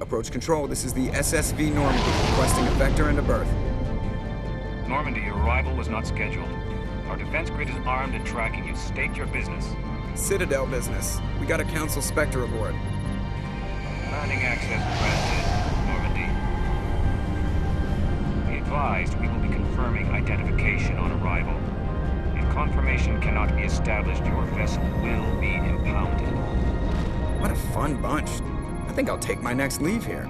Approach control, this is the SSV Normandy, requesting a vector and a berth. Normandy, your arrival was not scheduled. Our defense grid is armed and tracking you. State your business. Citadel business. We got a Council Spectre aboard. Landing access granted, Normandy. Be advised, we will be confirming identification on arrival. If confirmation cannot be established, your vessel will be impounded. What a fun bunch. I think I'll take my next leave here.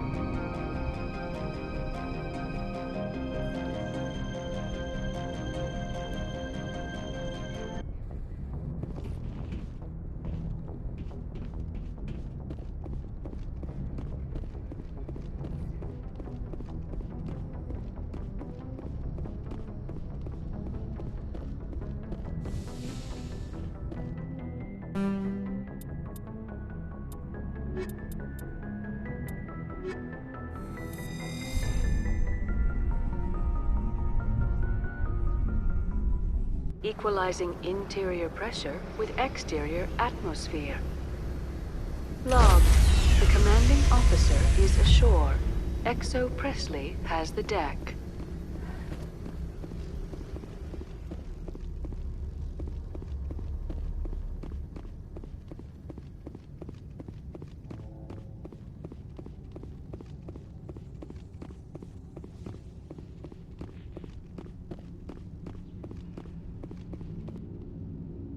Equalizing interior pressure with exterior atmosphere. Log. The commanding officer is ashore. Exo Presley has the deck.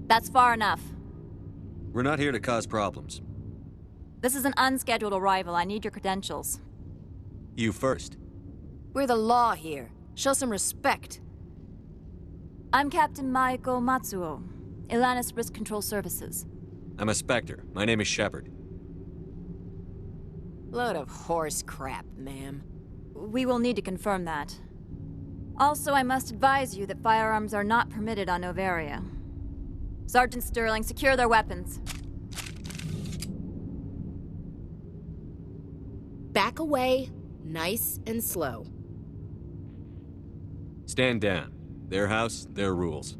That's far enough. We're not here to cause problems. This is an unscheduled arrival. I need your credentials. You first. We're the law here. Show some respect. I'm Captain Maiko Matsuo, Ilanis Risk Control Services. I'm a Spectre. My name is Shepard. Load of horse crap, ma'am. We will need to confirm that. Also, I must advise you that firearms are not permitted on Noveria. Sergeant Sterling, secure their weapons. Back away, nice and slow. Stand down. Their house, their rules.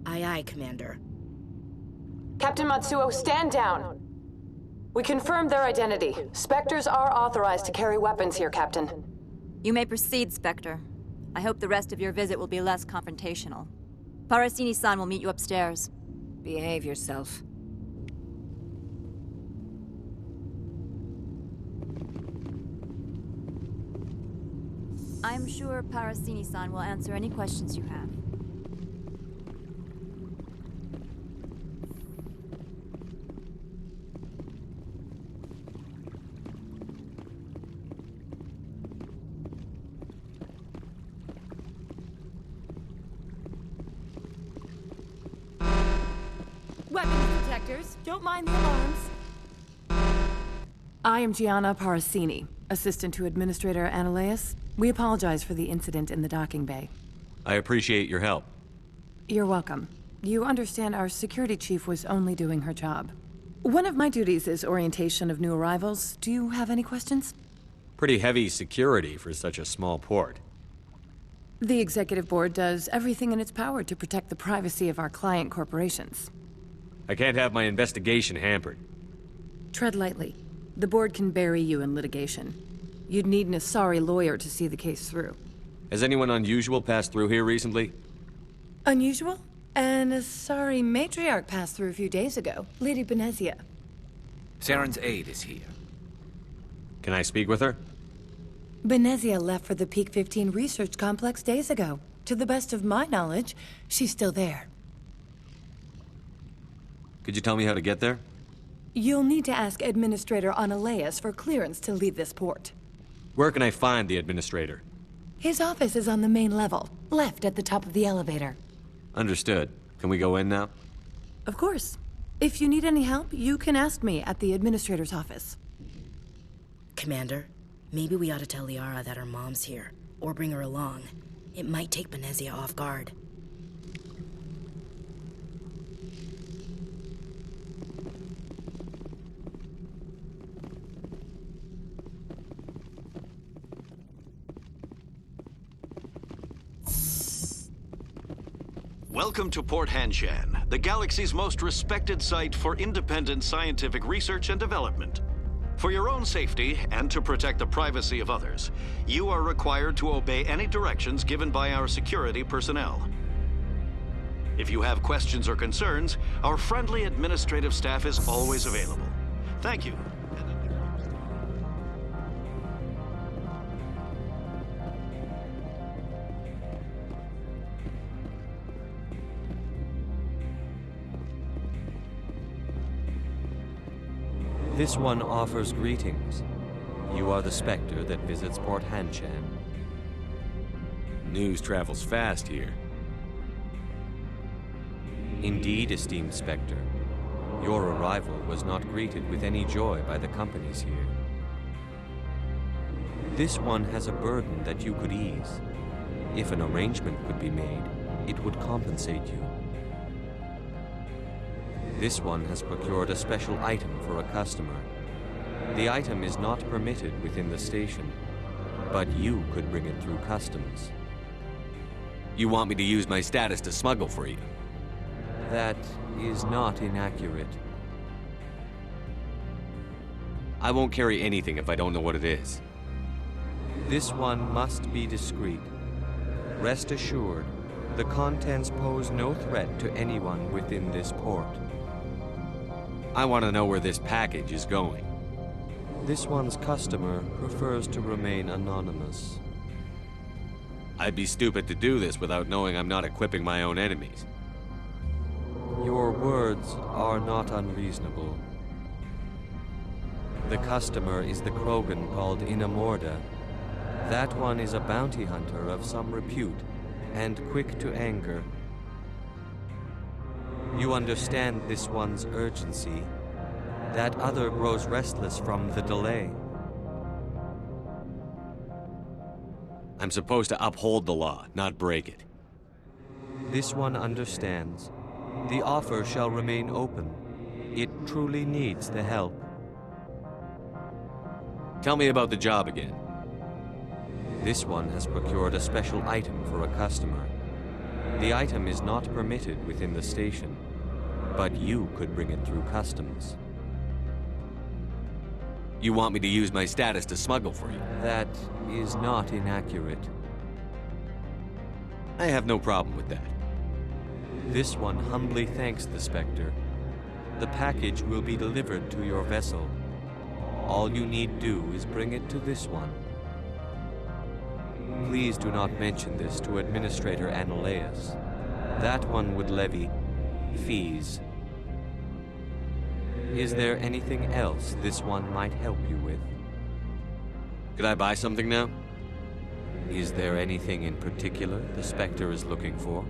Aye, aye, Commander. Captain Matsuo, stand down! We confirmed their identity. Spectres are authorized to carry weapons here, Captain. You may proceed, Spectre. I hope the rest of your visit will be less confrontational. Parasini-san will meet you upstairs. Behave yourself. I'm sure Parasini-san will answer any questions you have. Weapons detectors. Don't mind the alarms. I am Giana Parasini, assistant to Administrator Anaea. We apologize for the incident in the docking bay. I appreciate your help. You're welcome. You understand our security chief was only doing her job. One of my duties is orientation of new arrivals. Do you have any questions? Pretty heavy security for such a small port. The executive board does everything in its power to protect the privacy of our client corporations. I can't have my investigation hampered. Tread lightly. The board can bury you in litigation. You'd need an Asari lawyer to see the case through. Has anyone unusual passed through here recently? Unusual? An Asari matriarch passed through a few days ago. Lady Benezia. Saren's aide is here. Can I speak with her? Benezia left for the Peak 15 research complex days ago. To the best of my knowledge, she's still there. Could you tell me how to get there? You'll need to ask Administrator Anaea for clearance to leave this port. Where can I find the administrator? His office is on the main level, left at the top of the elevator. Understood. Can we go in now? Of course. If you need any help, you can ask me at the Administrator's office. Commander, maybe we ought to tell Liara that her mom's here, or bring her along. It might take Benezia off guard. Welcome to Port Hanshan, the galaxy's most respected site for independent scientific research and development. For your own safety and to protect the privacy of others, you are required to obey any directions given by our security personnel. If you have questions or concerns, our friendly administrative staff is always available. Thank you. This one offers greetings. You are the Spectre that visits Port Hanshan. News travels fast here. Indeed, esteemed Spectre. Your arrival was not greeted with any joy by the companies here. This one has a burden that you could ease. If an arrangement could be made, it would compensate you. This one has procured a special item for a customer. The item is not permitted within the station, but you could bring it through customs. You want me to use my status to smuggle for you? That is not inaccurate. I won't carry anything if I don't know what it is. This one must be discreet. Rest assured, the contents pose no threat to anyone within this port. I want to know where this package is going. This one's customer prefers to remain anonymous. I'd be stupid to do this without knowing I'm not equipping my own enemies. Your words are not unreasonable. The customer is the Krogan called Inamorda. That one is a bounty hunter of some repute, and quick to anger. You understand this one's urgency. That other grows restless from the delay. I'm supposed to uphold the law, not break it. This one understands. The offer shall remain open. It truly needs the help. Tell me about the job again. This one has procured a special item for a customer. The item is not permitted within the station, but you could bring it through customs. You want me to use my status to smuggle for you? That is not inaccurate. I have no problem with that. This one humbly thanks the Spectre. The package will be delivered to your vessel. All you need do is bring it to this one. Please do not mention this to Administrator Anaea. That one would levy fees. Is there anything else this one might help you with? Could I buy something now? Is there anything in particular the Spectre is looking for?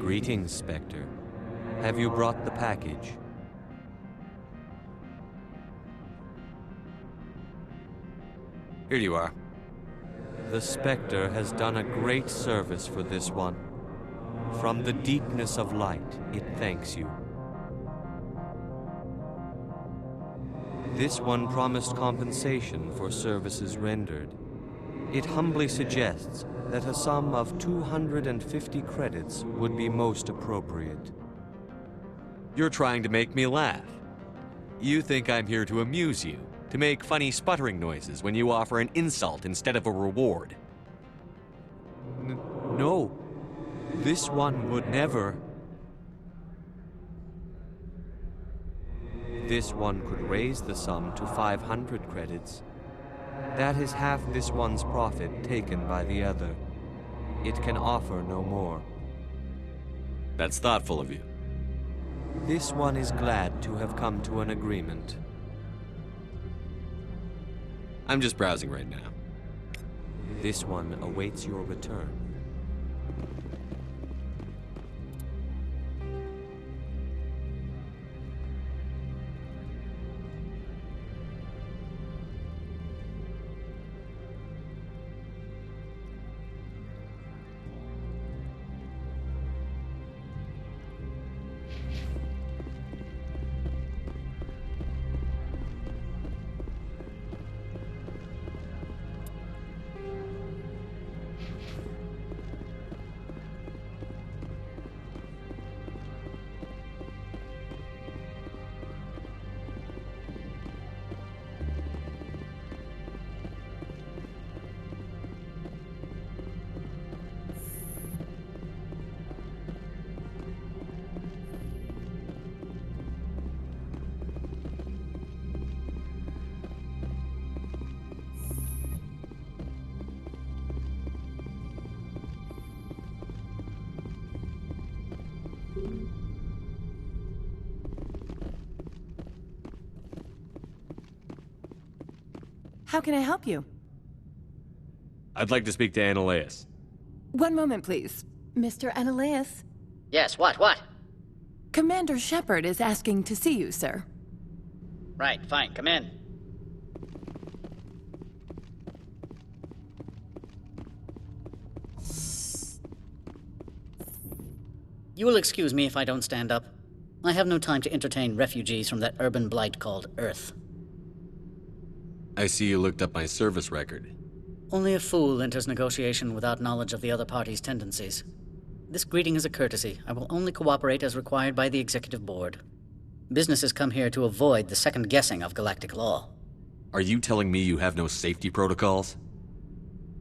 Greetings, Spectre. Have you brought the package? Here you are. The Spectre has done a great service for this one. From the deepness of light, it thanks you. This one promised compensation for services rendered. It humbly suggests that a sum of 250 credits would be most appropriate. You're trying to make me laugh. You think I'm here to amuse you, to make funny sputtering noises when you offer an insult instead of a reward. No. This one would never. This one could raise the sum to 500 credits. That is half this one's profit taken by the other. It can offer no more. That's thoughtful of you. This one is glad to have come to an agreement. I'm just browsing right now. This one awaits your return. How can I help you? I'd like to speak to Anaea. One moment, please. Mr. Anaea? Yes, what? Commander Shepard is asking to see you, sir. Right, fine, come in. You will excuse me if I don't stand up. I have no time to entertain refugees from that urban blight called Earth. I see you looked up my service record. Only a fool enters negotiation without knowledge of the other party's tendencies. This greeting is a courtesy. I will only cooperate as required by the Executive Board. Businesses come here to avoid the second guessing of galactic law. Are you telling me you have no safety protocols?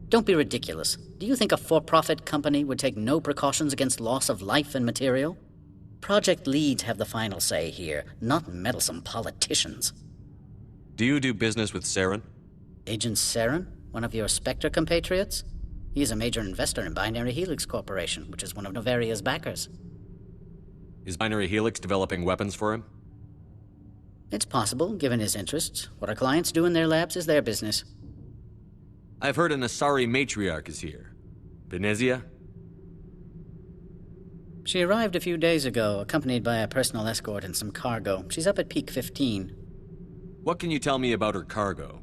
Don't be ridiculous. Do you think a for-profit company would take no precautions against loss of life and material? Project leads have the final say here, not meddlesome politicians. Do you do business with Saren? Agent Saren? One of your Spectre compatriots? He is a major investor in Binary Helix Corporation, which is one of Noveria's backers. Is Binary Helix developing weapons for him? It's possible, given his interests. What our clients do in their labs is their business. I've heard an Asari matriarch is here. Benezia? She arrived a few days ago, accompanied by a personal escort and some cargo. She's up at Peak 15. What can you tell me about her cargo?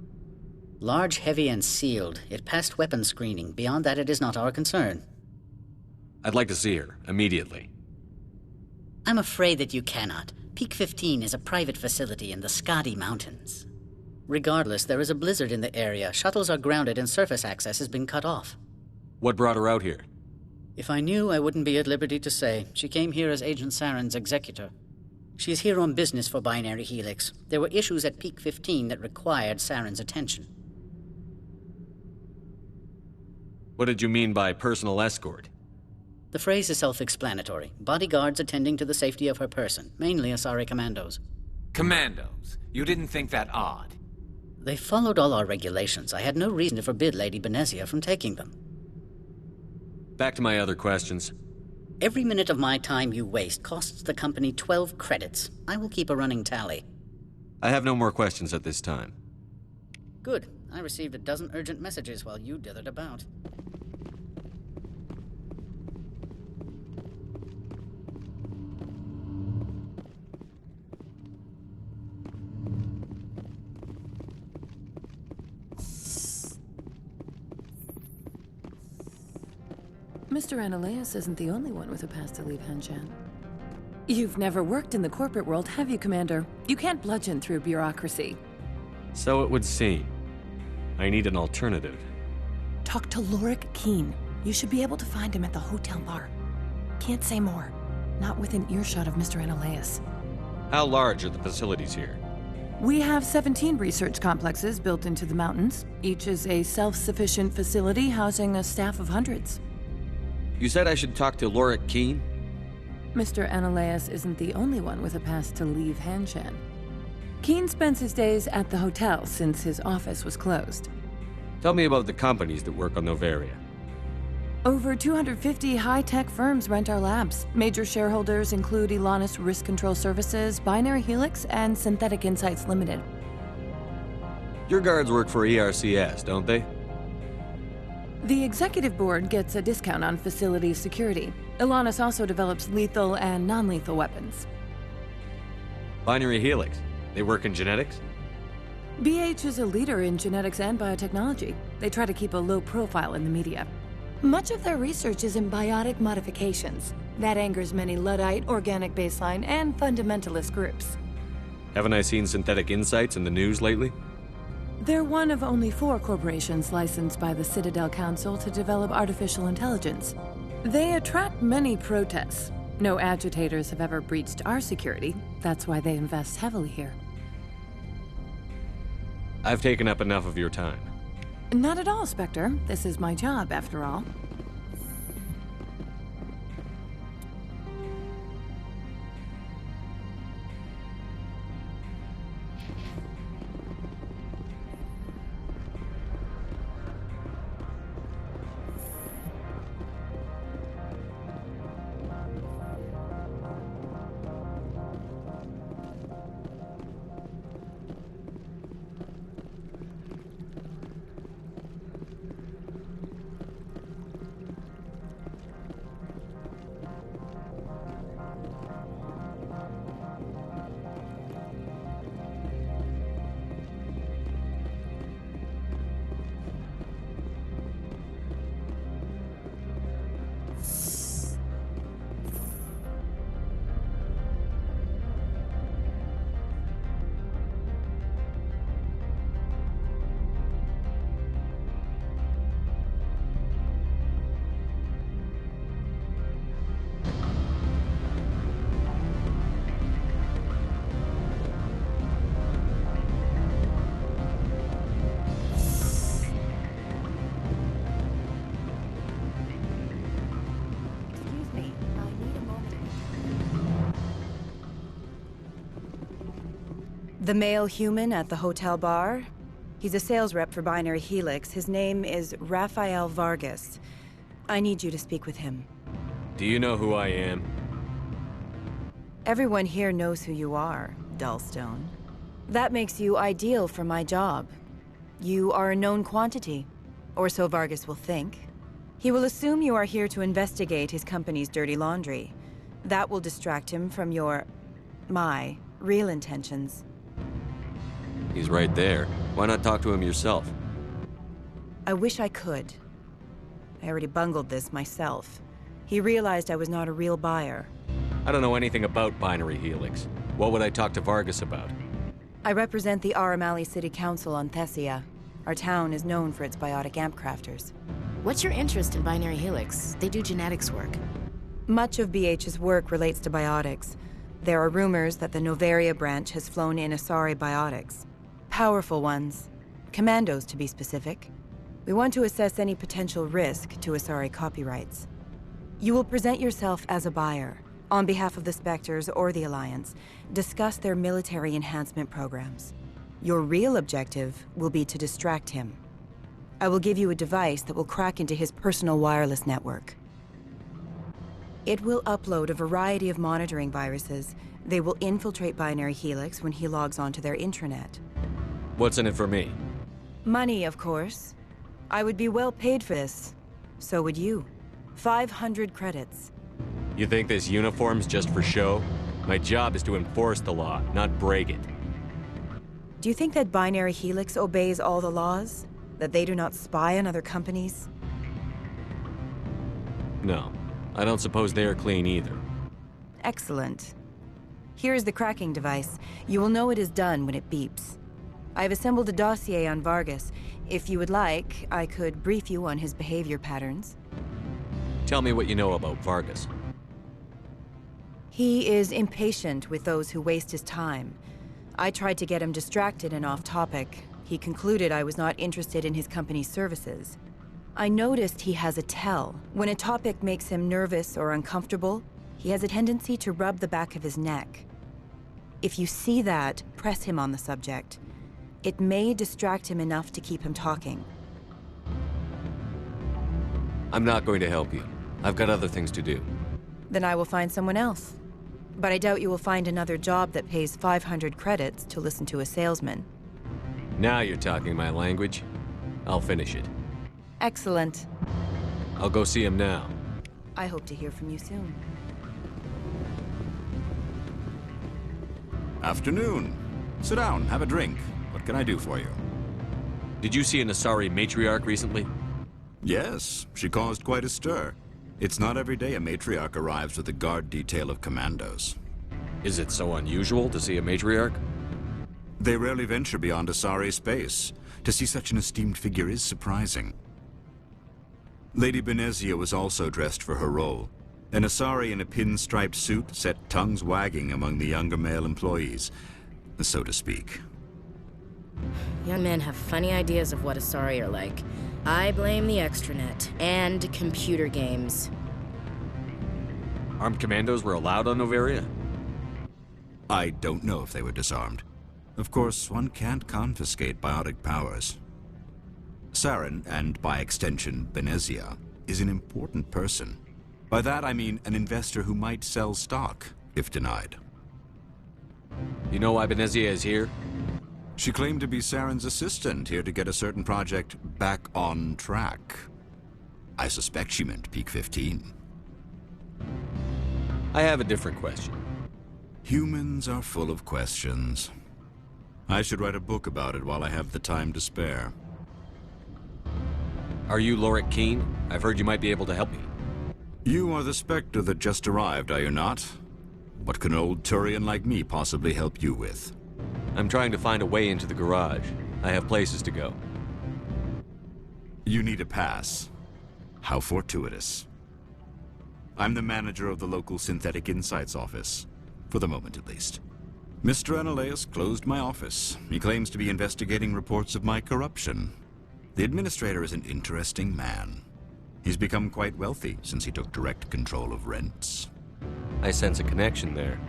Large, heavy, and sealed. It passed weapons screening. Beyond that, it is not our concern. I'd like to see her, immediately. I'm afraid that you cannot. Peak 15 is a private facility in the Skadi Mountains. Regardless, there is a blizzard in the area. Shuttles are grounded and surface access has been cut off. What brought her out here? If I knew, I wouldn't be at liberty to say. She came here as Agent Saren's executor. She is here on business for Binary Helix. There were issues at Peak 15 that required Saren's attention. What did you mean by personal escort? The phrase is self-explanatory. Bodyguards attending to the safety of her person, mainly Asari commandos. Commandos? You didn't think that odd? They followed all our regulations. I had no reason to forbid Lady Benezia from taking them. Back to my other questions. Every minute of my time you waste costs the company 12 credits. I will keep a running tally. I have no more questions at this time. Good. I received a dozen urgent messages while you dithered about. Mr. Anaea isn't the only one with a past to leave Hanshan. You've never worked in the corporate world, have you, Commander? You can't bludgeon through bureaucracy. So it would seem. I need an alternative. Talk to Loric Kean. You should be able to find him at the hotel bar. Can't say more. Not within earshot of Mr. Anaea. How large are the facilities here? We have 17 research complexes built into the mountains. Each is a self-sufficient facility housing a staff of hundreds. You said I should talk to Loric Kean? Mr. Anaea isn't the only one with a pass to leave Hanshan. Kean spends his days at the hotel since his office was closed. Tell me about the companies that work on Noveria. Over 250 high-tech firms rent our labs. Major shareholders include Elonis Risk Control Services, Binary Helix, and Synthetic Insights Limited. Your guards work for ERCS, don't they? The executive board gets a discount on facility security. Elonis also develops lethal and non-lethal weapons. Binary Helix. They work in genetics? BH is a leader in genetics and biotechnology. They try to keep a low profile in the media. Much of their research is in biotic modifications. That angers many Luddite, organic baseline, and fundamentalist groups. Haven't I seen Synthetic Insights in the news lately? They're one of only 4 corporations licensed by the Citadel Council to develop artificial intelligence. They attract many protests. No agitators have ever breached our security. That's why they invest heavily here. I've taken up enough of your time. Not at all, Spectre. This is my job, after all. The male human at the hotel bar? He's a sales rep for Binary Helix. His name is Raphael Vargas. I need you to speak with him. Do you know who I am? Everyone here knows who you are, Dullstone. That makes you ideal for my job. You are a known quantity, or so Vargas will think. He will assume you are here to investigate his company's dirty laundry. That will distract him from my real intentions. He's right there. Why not talk to him yourself? I wish I could. I already bungled this myself. He realized I was not a real buyer. I don't know anything about Binary Helix. What would I talk to Vargas about? I represent the Aramali City Council on Thessia. Our town is known for its biotic amp crafters. What's your interest in Binary Helix? They do genetics work. Much of BH's work relates to biotics. There are rumors that the Noveria branch has flown in Asari biotics. Powerful ones. Commandos, to be specific. We want to assess any potential risk to Asari copyrights. You will present yourself as a buyer, on behalf of the Spectres or the Alliance, discuss their military enhancement programs. Your real objective will be to distract him. I will give you a device that will crack into his personal wireless network. It will upload a variety of monitoring viruses. They will infiltrate Binary Helix when he logs onto their intranet. What's in it for me? Money, of course. I would be well paid for this. So would you. 500 credits. You think this uniform's just for show? My job is to enforce the law, not break it. Do you think that Binary Helix obeys all the laws? That they do not spy on other companies? No. I don't suppose they're clean either. Excellent. Here is the cracking device. You will know it is done when it beeps. I have assembled a dossier on Vargas. If you would like, I could brief you on his behavior patterns. Tell me what you know about Vargas. He is impatient with those who waste his time. I tried to get him distracted and off topic. He concluded I was not interested in his company's services. I noticed he has a tell. When a topic makes him nervous or uncomfortable, he has a tendency to rub the back of his neck. If you see that, press him on the subject. It may distract him enough to keep him talking. I'm not going to help you. I've got other things to do. Then I will find someone else. But I doubt you will find another job that pays 500 credits to listen to a salesman. Now you're talking my language. I'll finish it. Excellent. I'll go see him now. I hope to hear from you soon. Afternoon. Sit down, have a drink. What can I do for you? Did you see an Asari matriarch recently? Yes, she caused quite a stir. It's not every day a matriarch arrives with a guard detail of commandos. Is it so unusual to see a matriarch? They rarely venture beyond Asari space. To see such an esteemed figure is surprising. Lady Benezia was also dressed for her role. An Asari in a pinstriped suit set tongues wagging among the younger male employees, so to speak. Young men have funny ideas of what Asari are like. I blame the extranet and computer games. Armed commandos were allowed on Noveria? I don't know if they were disarmed. Of course, one can't confiscate biotic powers. Saren, and by extension, Benezia, is an important person. By that I mean an investor who might sell stock, if denied. You know why Benezia is here? She claimed to be Saren's assistant, here to get a certain project back on track. I suspect she meant Peak 15. I have a different question. Humans are full of questions. I should write a book about it while I have the time to spare. Are you Loric Kean? I've heard you might be able to help me. You are the Spectre that just arrived, are you not? What can an old Turian like me possibly help you with? I'm trying to find a way into the garage. I have places to go. You need a pass. How fortuitous. I'm the manager of the local Synthetic Insights office. For the moment, at least. Mr. Anaea closed my office. He claims to be investigating reports of my corruption. The administrator is an interesting man. He's become quite wealthy since he took direct control of rents. I sense a connection there.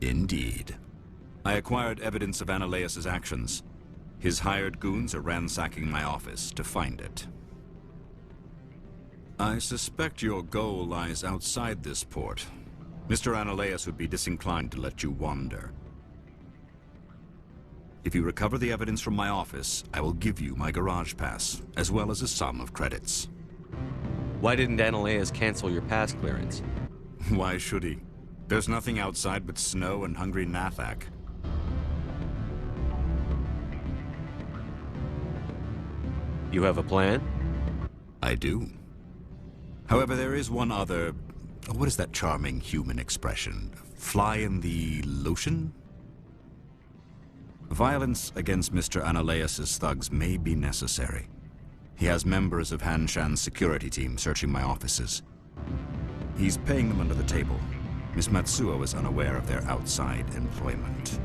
Indeed. I acquired evidence of Anaea's actions. His hired goons are ransacking my office to find it. I suspect your goal lies outside this port. Mr. Anaea would be disinclined to let you wander. If you recover the evidence from my office, I will give you my garage pass, as well as a sum of credits. Why didn't Anaea cancel your pass clearance? Why should he? There's nothing outside but snow and hungry Nathak. You have a plan? I do. However, there is one other... What is that charming human expression? Fly in the lotion? Violence against Mr. Anaea's thugs may be necessary. He has members of Hanshan's security team searching my offices. He's paying them under the table. Miss Matsuo is unaware of their outside employment.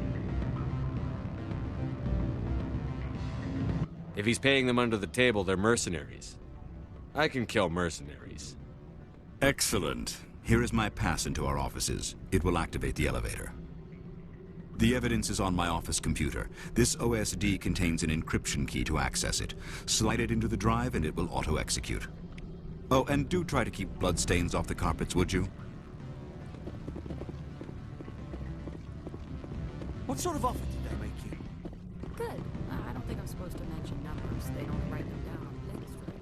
If he's paying them under the table, they're mercenaries. I can kill mercenaries. Excellent. Here is my pass into our offices. It will activate the elevator. The evidence is on my office computer. This OSD contains an encryption key to access it. Slide it into the drive and it will auto-execute. Oh, and do try to keep bloodstains off the carpets, would you? What sort of offer did they make you? Good. I don't think I'm supposed to mention numbers. They don't write them down on the list, right?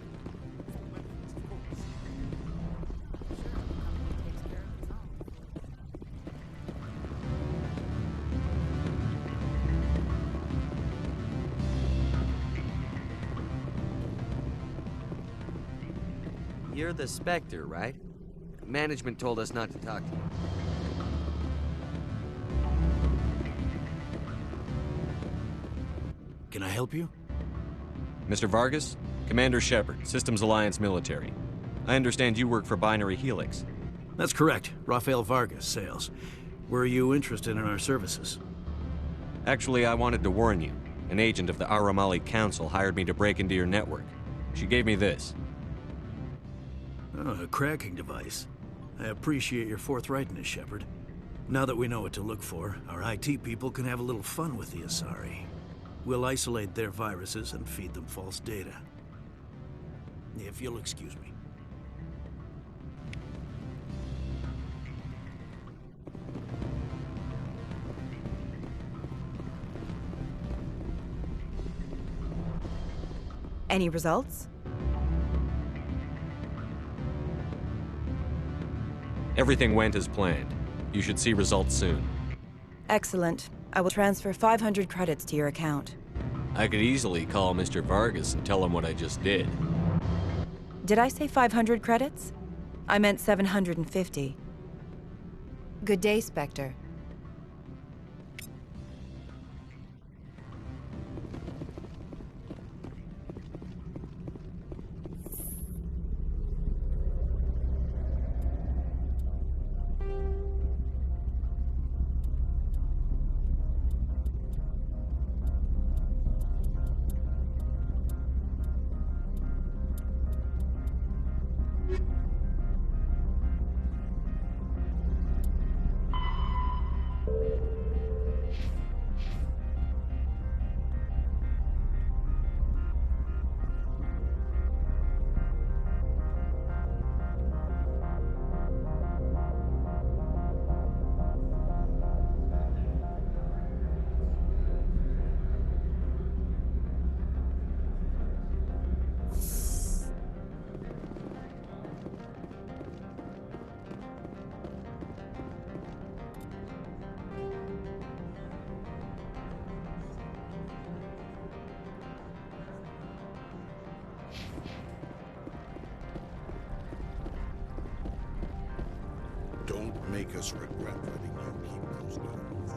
You're the Spectre, right? Management told us not to talk to you. Can I help you? Mr. Vargas? Commander Shepard, Systems Alliance Military. I understand you work for Binary Helix. That's correct. Raphael Vargas, sales. Were you interested in our services? Actually, I wanted to warn you. An agent of the Aramali Council hired me to break into your network. She gave me this. Oh, a cracking device. I appreciate your forthrightness, Shepard. Now that we know what to look for, our IT people can have a little fun with the Asari. We'll isolate their viruses and feed them false data. If you'll excuse me. Any results? Everything went as planned. You should see results soon. Excellent. I will transfer 500 credits to your account. I could easily call Mr. Vargas and tell him what I just did. Did I say 500 credits? I meant 750. Good day, Spectre. Don't make us regret letting you keep those guns.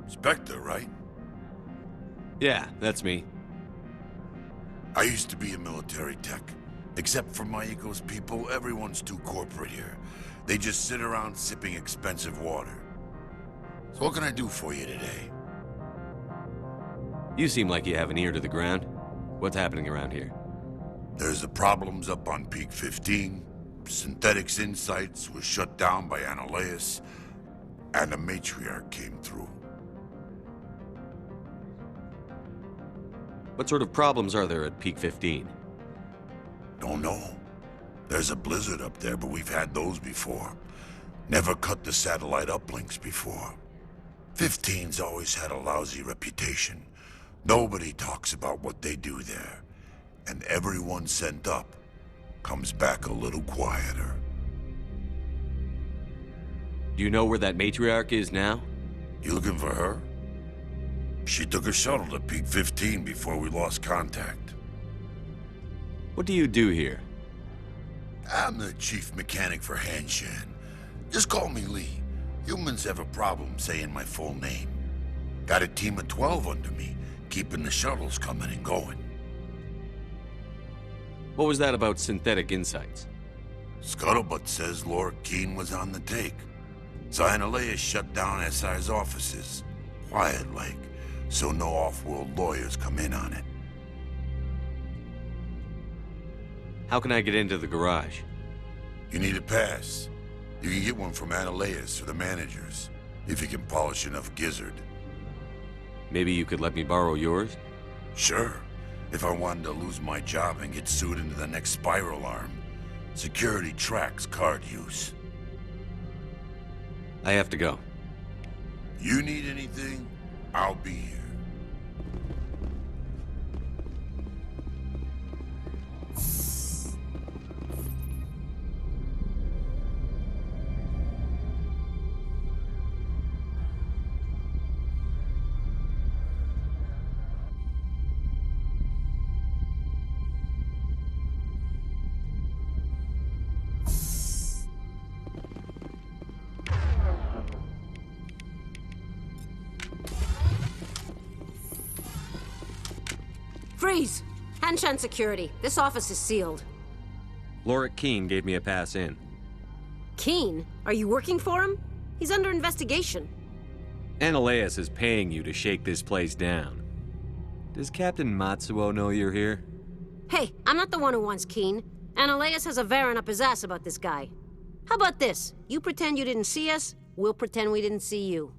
Spectre, right? Yeah, that's me. I used to be a military tech. Except for my eco's people, everyone's too corporate here. They just sit around sipping expensive water. So what can I do for you today? You seem like you have an ear to the ground. What's happening around here? There's the problems up on Peak 15. Synthetics Insights was shut down by Anaea, and a matriarch came through. What sort of problems are there at Peak 15? Don't know. There's a blizzard up there, but we've had those before. Never cut the satellite uplinks before. 15's always had a lousy reputation. Nobody talks about what they do there. And everyone sent up comes back a little quieter. Do you know where that matriarch is now? You looking for her? She took a shuttle to Peak 15 before we lost contact. What do you do here? I'm the chief mechanic for Hanshan. Just call me Lee. Humans have a problem saying my full name. Got a team of 12 under me, keeping the shuttles coming and going. What was that about Synthetic Insights? Scuttlebutt says Loric Kean was on the take. So Anaea shut down SI's offices. Quiet-like, so no off-world lawyers come in on it. How can I get into the garage? You need a pass. You can get one from Anaea or the managers, if you can polish enough gizzard. Maybe you could let me borrow yours? Sure. If I wanted to lose my job and get sued into the next spiral arm. Security tracks card use. I have to go. You need anything, I'll be here. Freeze! Hanshan security. This office is sealed. Loric Kean gave me a pass in. Kean? Are you working for him? He's under investigation. Anaea is paying you to shake this place down. Does Captain Matsuo know you're here? Hey, I'm not the one who wants Kean. Anaea has a Varen up his ass about this guy. How about this? You pretend you didn't see us, we'll pretend we didn't see you.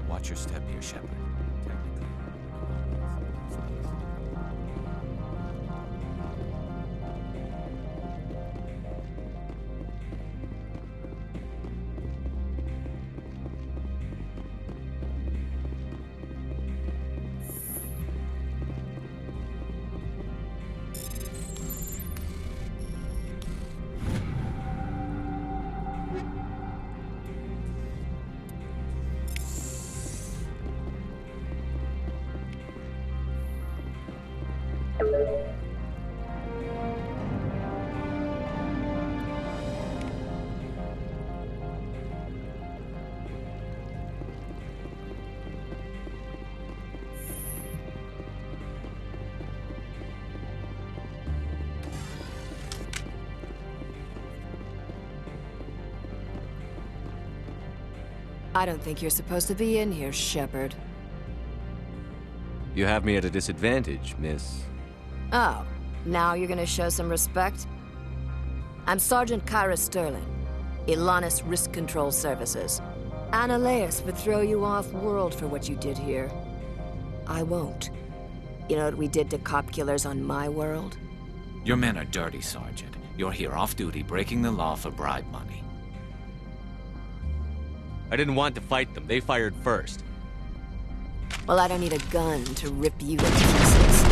Watch your step here, Shepard. Technically. I don't think you're supposed to be in here, Shepard. You have me at a disadvantage, miss. Oh, now you're gonna show some respect? I'm Sergeant Kyra Sterling, Ilanis Risk Control Services. Anaea would throw you off-world for what you did here. I won't. You know what we did to cop killers on my world? Your men are dirty, Sergeant. You're here off-duty, breaking the law for bribe money. I didn't want to fight them. They fired first. Well, I don't need a gun to rip you to pieces.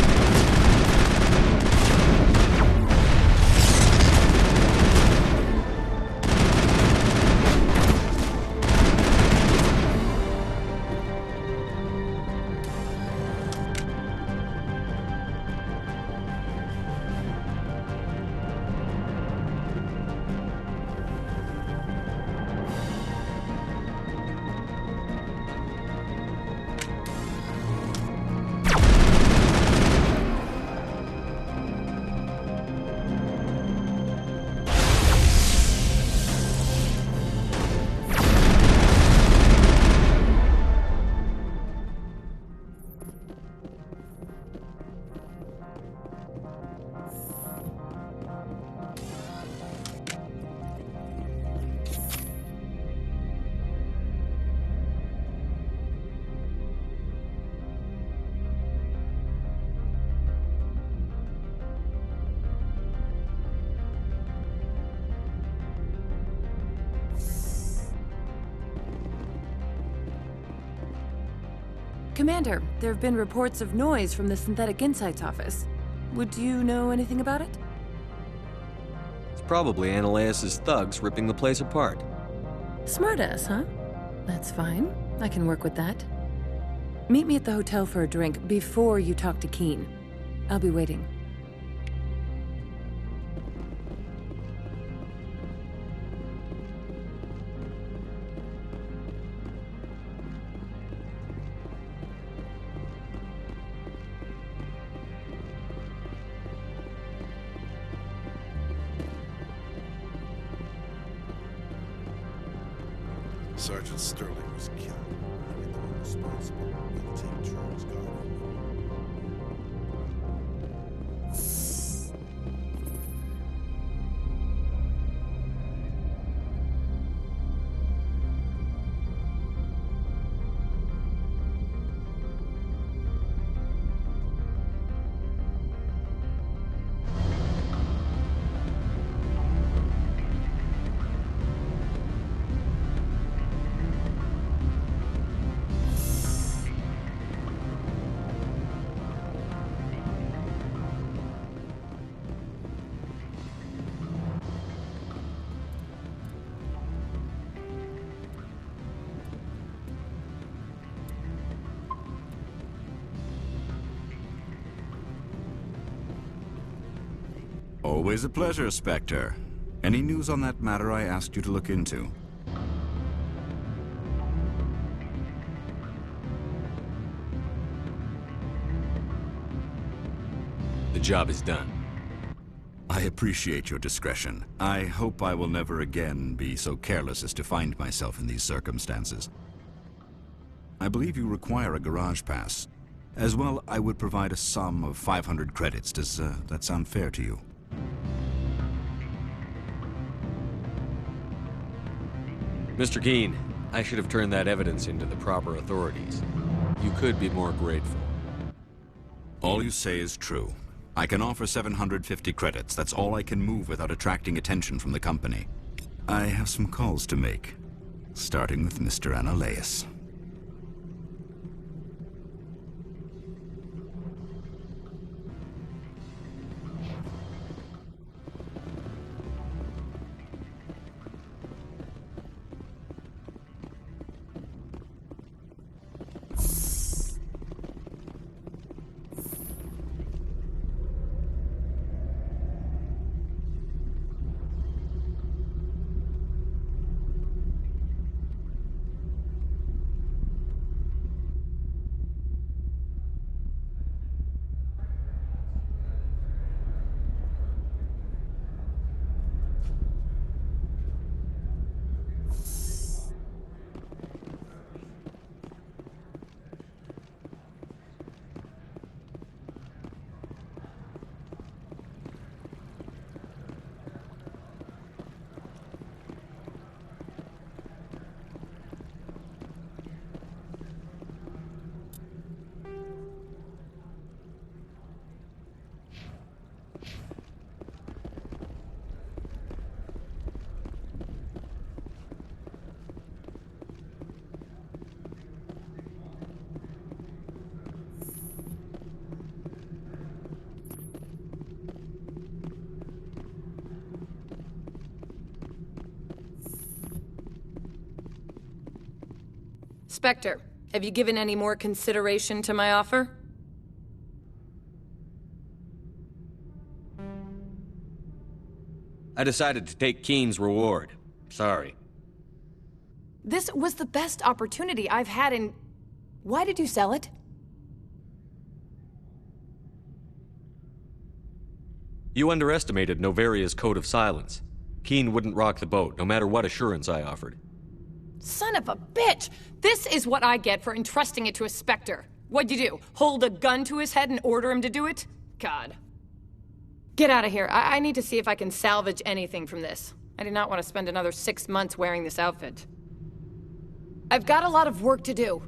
Commander, there have been reports of noise from the Synthetic Insights office. Would you know anything about it? It's probably Anaea's thugs ripping the place apart. Smartass, huh? That's fine. I can work with that. Meet me at the hotel for a drink before you talk to Kean. I'll be waiting. Sergeant Sterling was killed. Everyone responsible will take turns guarding. Always a pleasure, Spectre. Any news on that matter I asked you to look into? The job is done. I appreciate your discretion. I hope I will never again be so careless as to find myself in these circumstances. I believe you require a garage pass. As well, I would provide a sum of 500 credits. Does that sound fair to you? Mr. Kean, I should have turned that evidence into the proper authorities. You could be more grateful. All you say is true. I can offer 750 credits. That's all I can move without attracting attention from the company. I have some calls to make, starting with Mr. Anaea. Spectre, have you given any more consideration to my offer? I decided to take Kean's reward. Sorry. This was the best opportunity I've had in... Why did you sell it? You underestimated Noveria's code of silence. Kean wouldn't rock the boat, no matter what assurance I offered. Son of a bitch! This is what I get for entrusting it to a Spectre. What'd you do? Hold a gun to his head and order him to do it? God. Get out of here. I need to see if I can salvage anything from this. I do not want to spend another 6 months wearing this outfit. I've got a lot of work to do.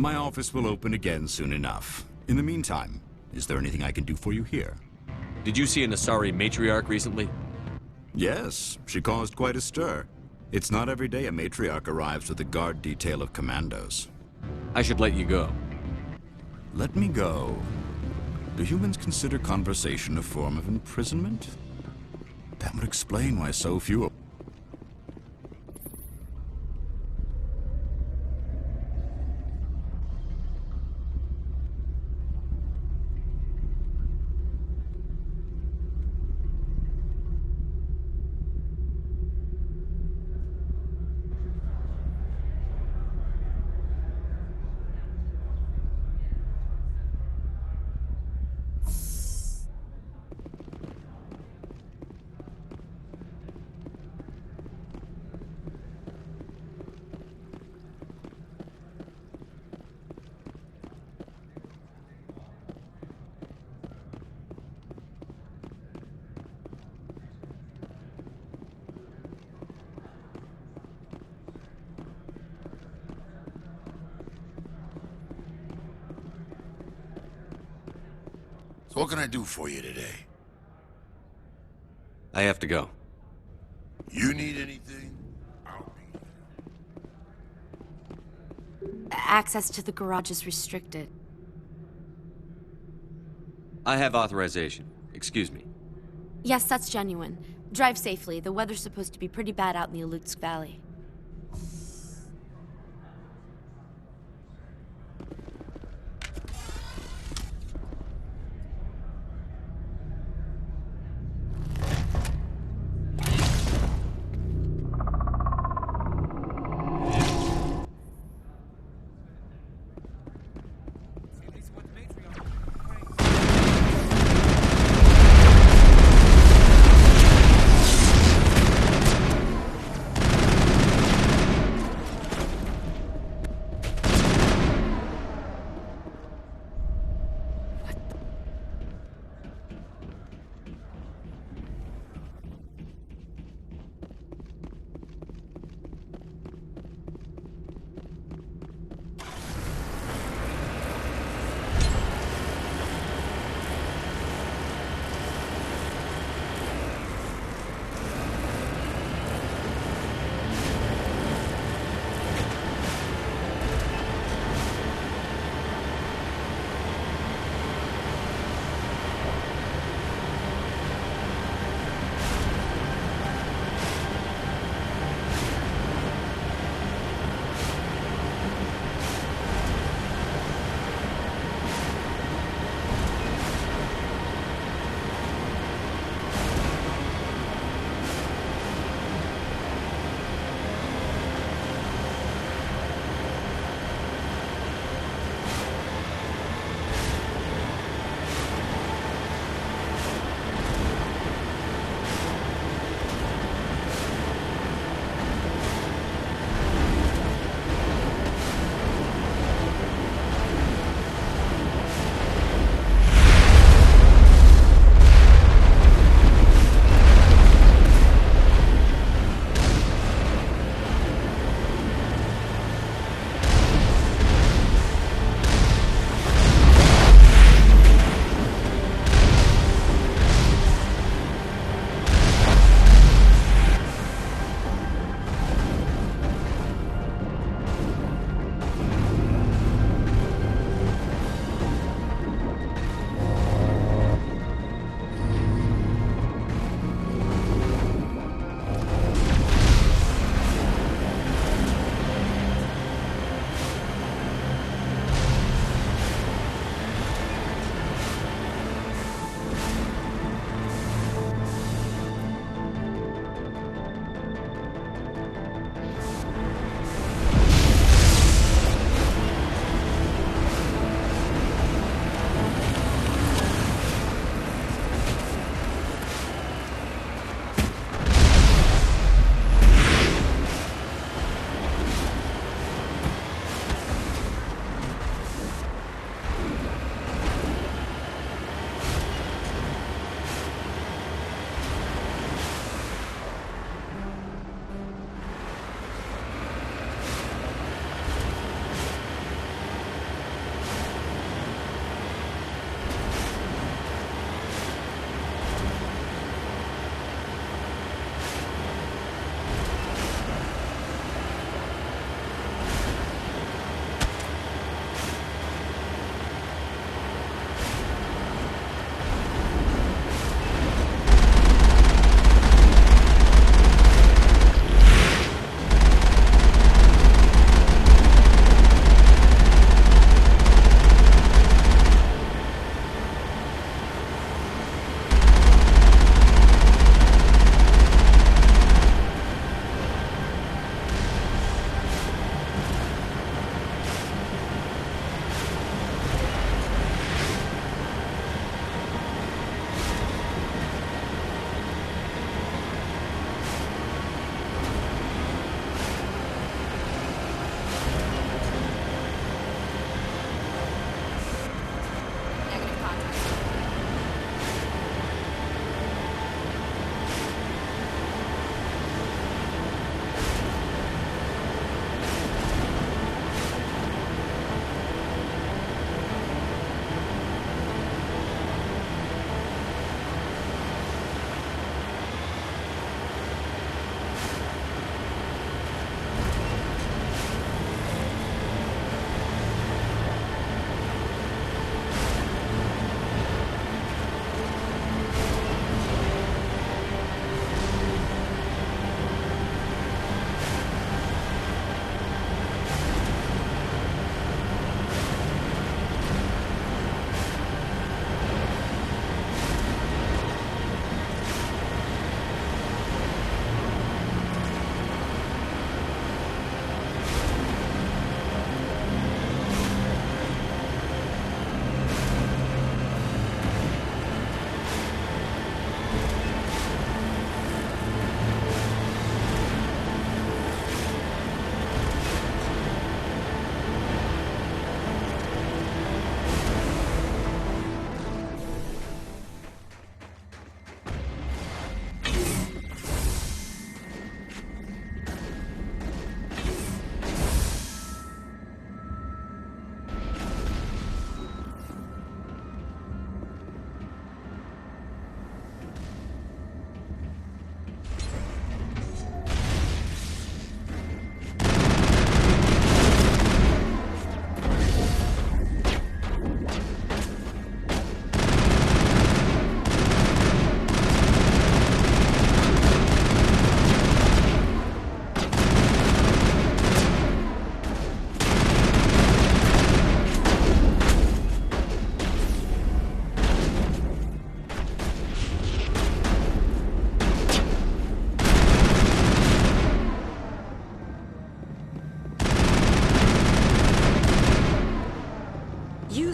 My office will open again soon enough. In the meantime, is there anything I can do for you here? Did you see an Asari matriarch recently? Yes, she caused quite a stir. It's not every day a matriarch arrives with a guard detail of commandos. I should let you go. Let me go? Do humans consider conversation a form of imprisonment? That would explain why so few... So what can I do for you today? I have to go. You need anything? Access to the garage is restricted. I have authorization. Excuse me. Yes, that's genuine. Drive safely. The weather's supposed to be pretty bad out in the Alutsk Valley.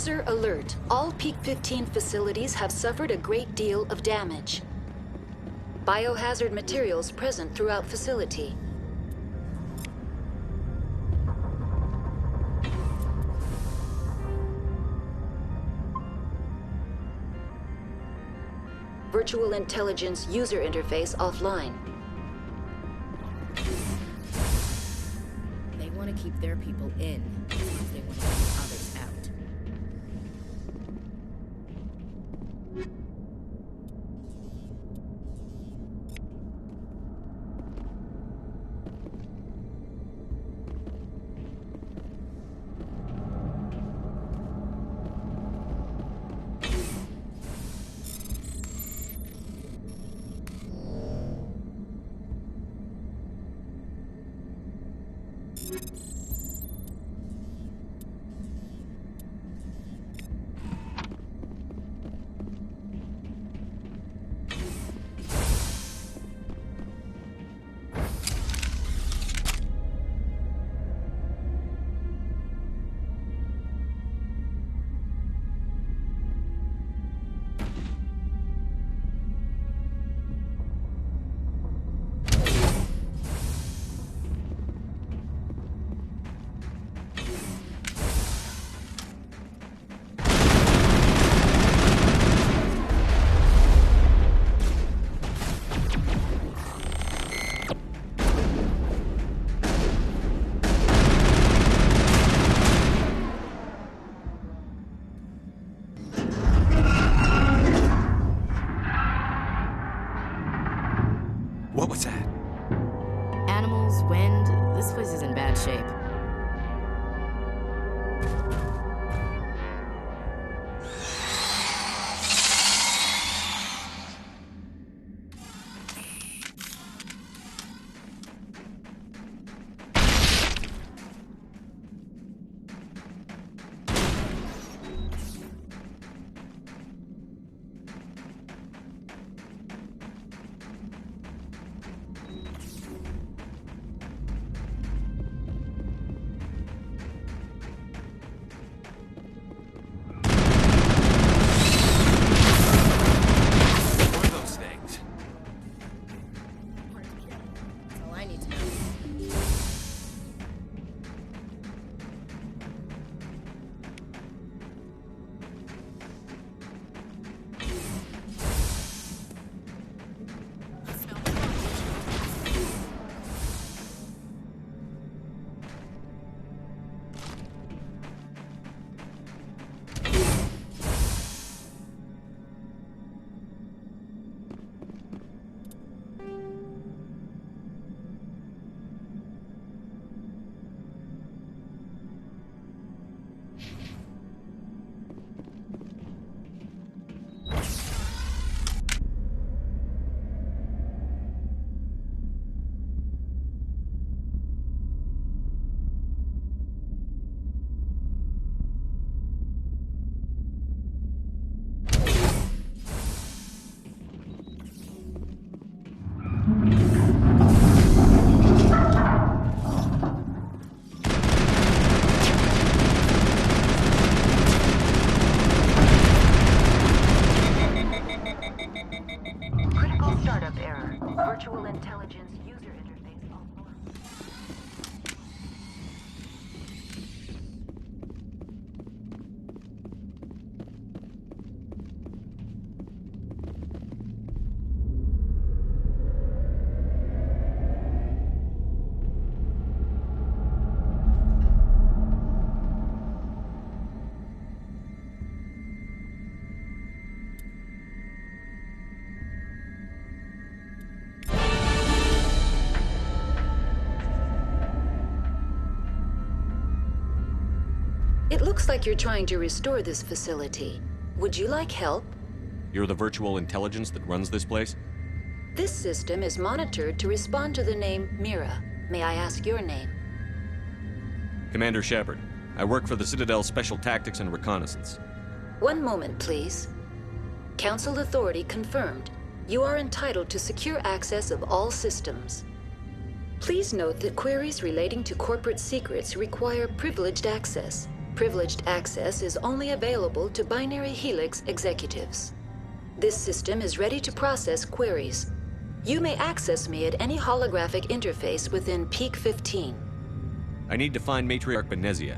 User alert. All Peak 15 facilities have suffered a great deal of damage. Biohazard materials present throughout facility. Virtual intelligence user interface offline. They want to keep their people in. They want to keep others out. What was that? Animals, wind, this place is in bad shape. It looks like you're trying to restore this facility. Would you like help? You're the virtual intelligence that runs this place? This system is monitored to respond to the name Mira. May I ask your name? Commander Shepard. I work for the Citadel Special Tactics and Reconnaissance. One moment, please. Council authority confirmed. You are entitled to secure access of all systems. Please note that queries relating to corporate secrets require privileged access. Privileged access is only available to binary helix executives. This system is ready to process queries. You may access me at any holographic interface within Peak 15. I need to find Matriarch Benezia.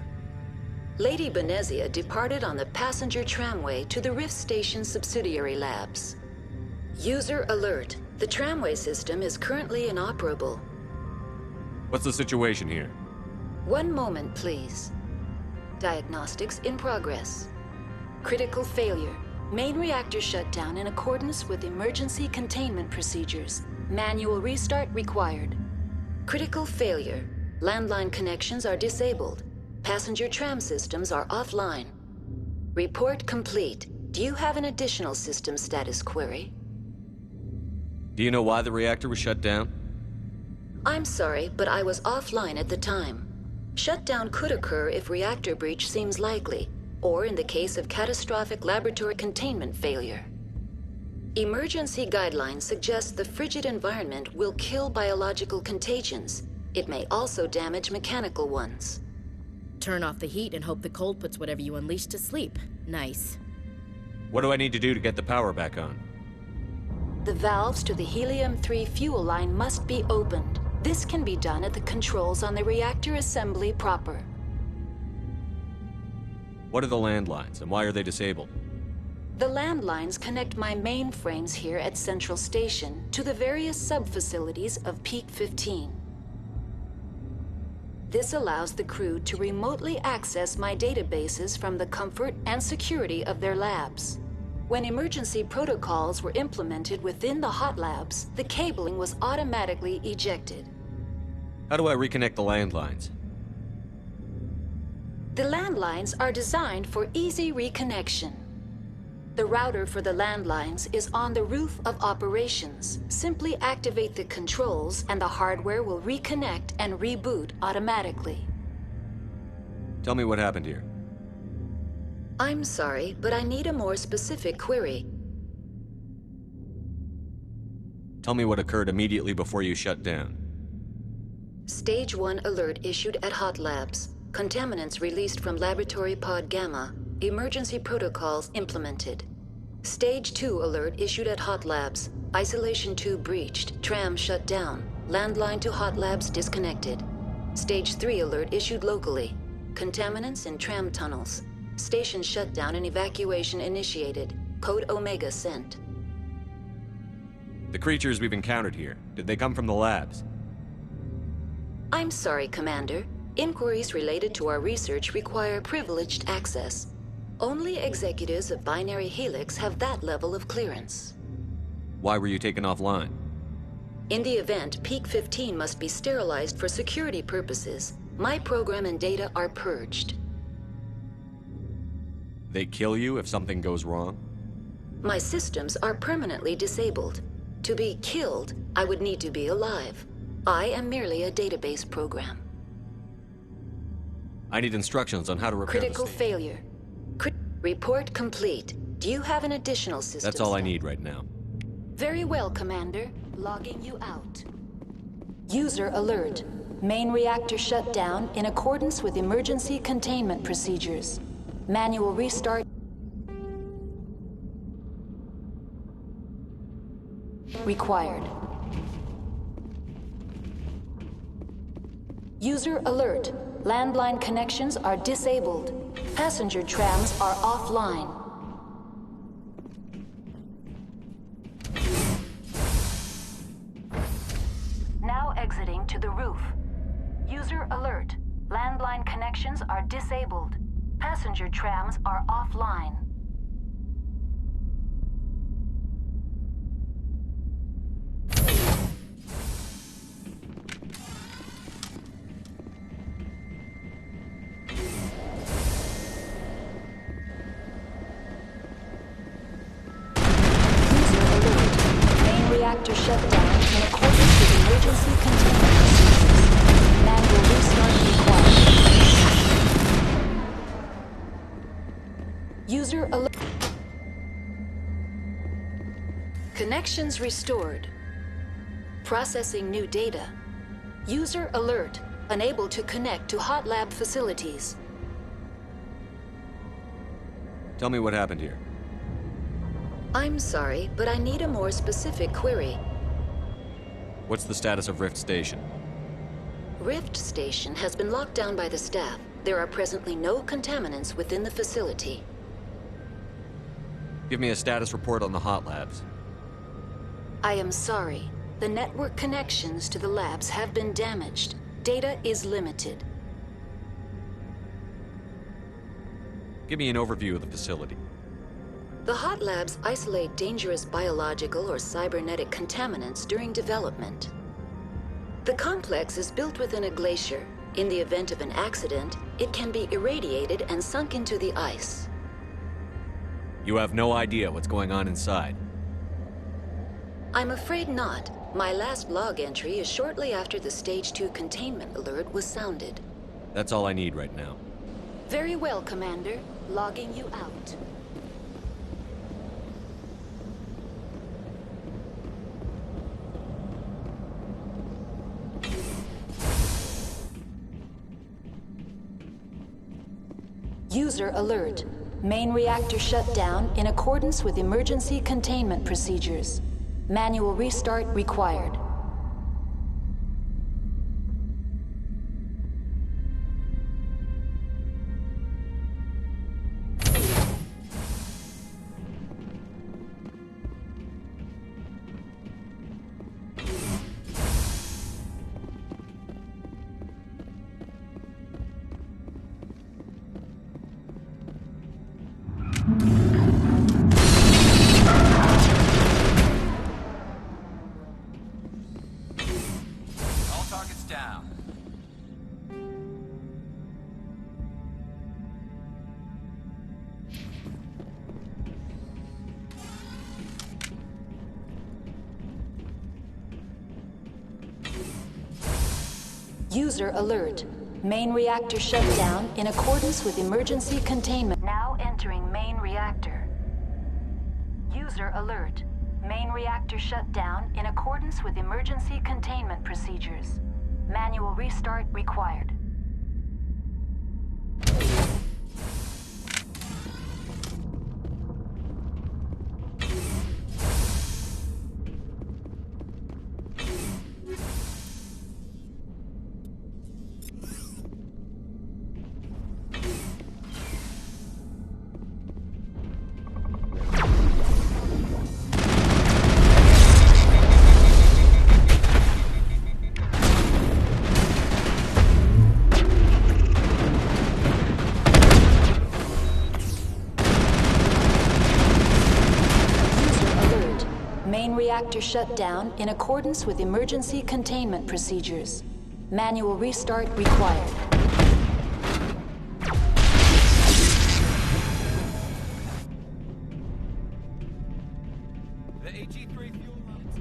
Lady Benezia departed on the passenger tramway to the Rift Station subsidiary labs. User alert. The tramway system is currently inoperable. What's the situation here? One moment, please. Diagnostics in progress. Critical failure. Main reactor shutdown in accordance with emergency containment procedures. Manual restart required. Critical failure. Landline connections are disabled. Passenger tram systems are offline. Report complete. Do you have an additional system status query? Do you know why the reactor was shut down? I'm sorry, but I was offline at the time. Shutdown could occur if reactor breach seems likely, or in the case of catastrophic laboratory containment failure. Emergency guidelines suggest the frigid environment will kill biological contagions. It may also damage mechanical ones. Turn off the heat and hope the cold puts whatever you unleash to sleep. Nice. What do I need to do to get the power back on? The valves to the helium-3 fuel line must be opened. This can be done at the controls on the reactor assembly proper. What are the landlines, and why are they disabled? The landlines connect my mainframes here at Central Station to the various sub-facilities of Peak 15. This allows the crew to remotely access my databases from the comfort and security of their labs. When emergency protocols were implemented within the hot labs, the cabling was automatically ejected. How do I reconnect the landlines? The landlines are designed for easy reconnection. The router for the landlines is on the roof of operations. Simply activate the controls and the hardware will reconnect and reboot automatically. Tell me what happened here. I'm sorry, but I need a more specific query. Tell me what occurred immediately before you shut down. Stage 1 alert issued at Hot Labs. Contaminants released from Laboratory Pod Gamma. Emergency protocols implemented. Stage 2 alert issued at Hot Labs. Isolation tube breached. Tram shut down. Landline to Hot Labs disconnected. Stage 3 alert issued locally. Contaminants in tram tunnels. Station shutdown and evacuation initiated. Code Omega sent. The creatures we've encountered here, did they come from the labs? I'm sorry, Commander. Inquiries related to our research require privileged access. Only executives of Binary Helix have that level of clearance. Why were you taken offline? In the event, Peak 15 must be sterilized for security purposes. My program and data are purged. They kill you if something goes wrong? My systems are permanently disabled. To be killed, I would need to be alive. I am merely a database program. I need instructions on how to repair Critical the station. failure. Report complete. Do you have an additional system? That's all I need right now. Very well, Commander. Logging you out. User alert. Main reactor shut down in accordance with emergency containment procedures. Manual restart required. User alert. Landline connections are disabled. Passenger trams are offline. Now exiting to the roof. User alert. Landline connections are disabled. Passenger trams are offline. Reactor shut down in accordance with emergency containment procedures. Manual restart required. User alert. Connections restored. Processing new data. User alert. Unable to connect to hot lab facilities. Tell me what happened here. I'm sorry, but I need a more specific query. What's the status of Rift Station? Rift Station has been locked down by the staff. There are presently no contaminants within the facility. Give me a status report on the hot labs. I am sorry. The network connections to the labs have been damaged. Data is limited. Give me an overview of the facility. The hot labs isolate dangerous biological or cybernetic contaminants during development. The complex is built within a glacier. In the event of an accident, it can be irradiated and sunk into the ice. You have no idea what's going on inside. I'm afraid not. My last log entry is shortly after the Stage 2 containment alert was sounded. That's all I need right now. Very well, Commander. Logging you out. User alert. Main reactor shut down in accordance with emergency containment procedures. Manual restart required. User alert. Main reactor shut down in accordance with emergency containment. Now entering main reactor. User alert. Main reactor shut down in accordance with emergency containment procedures. Manual restart required. Reactor shut down in accordance with emergency containment procedures. Manual restart required. The AG-3 fuel lines.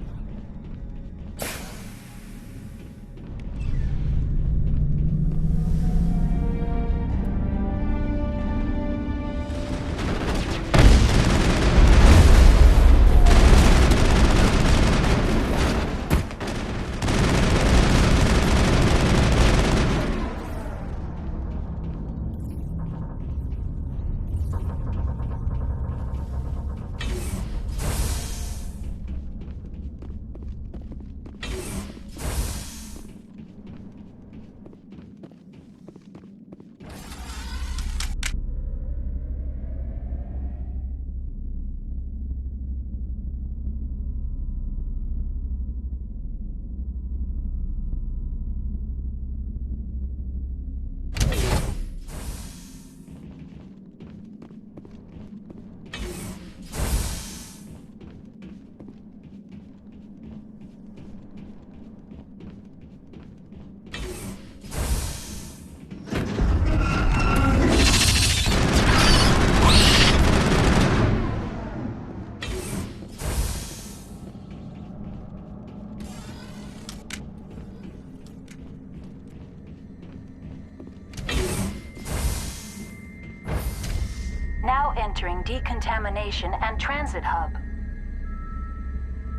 Now entering decontamination and transit hub.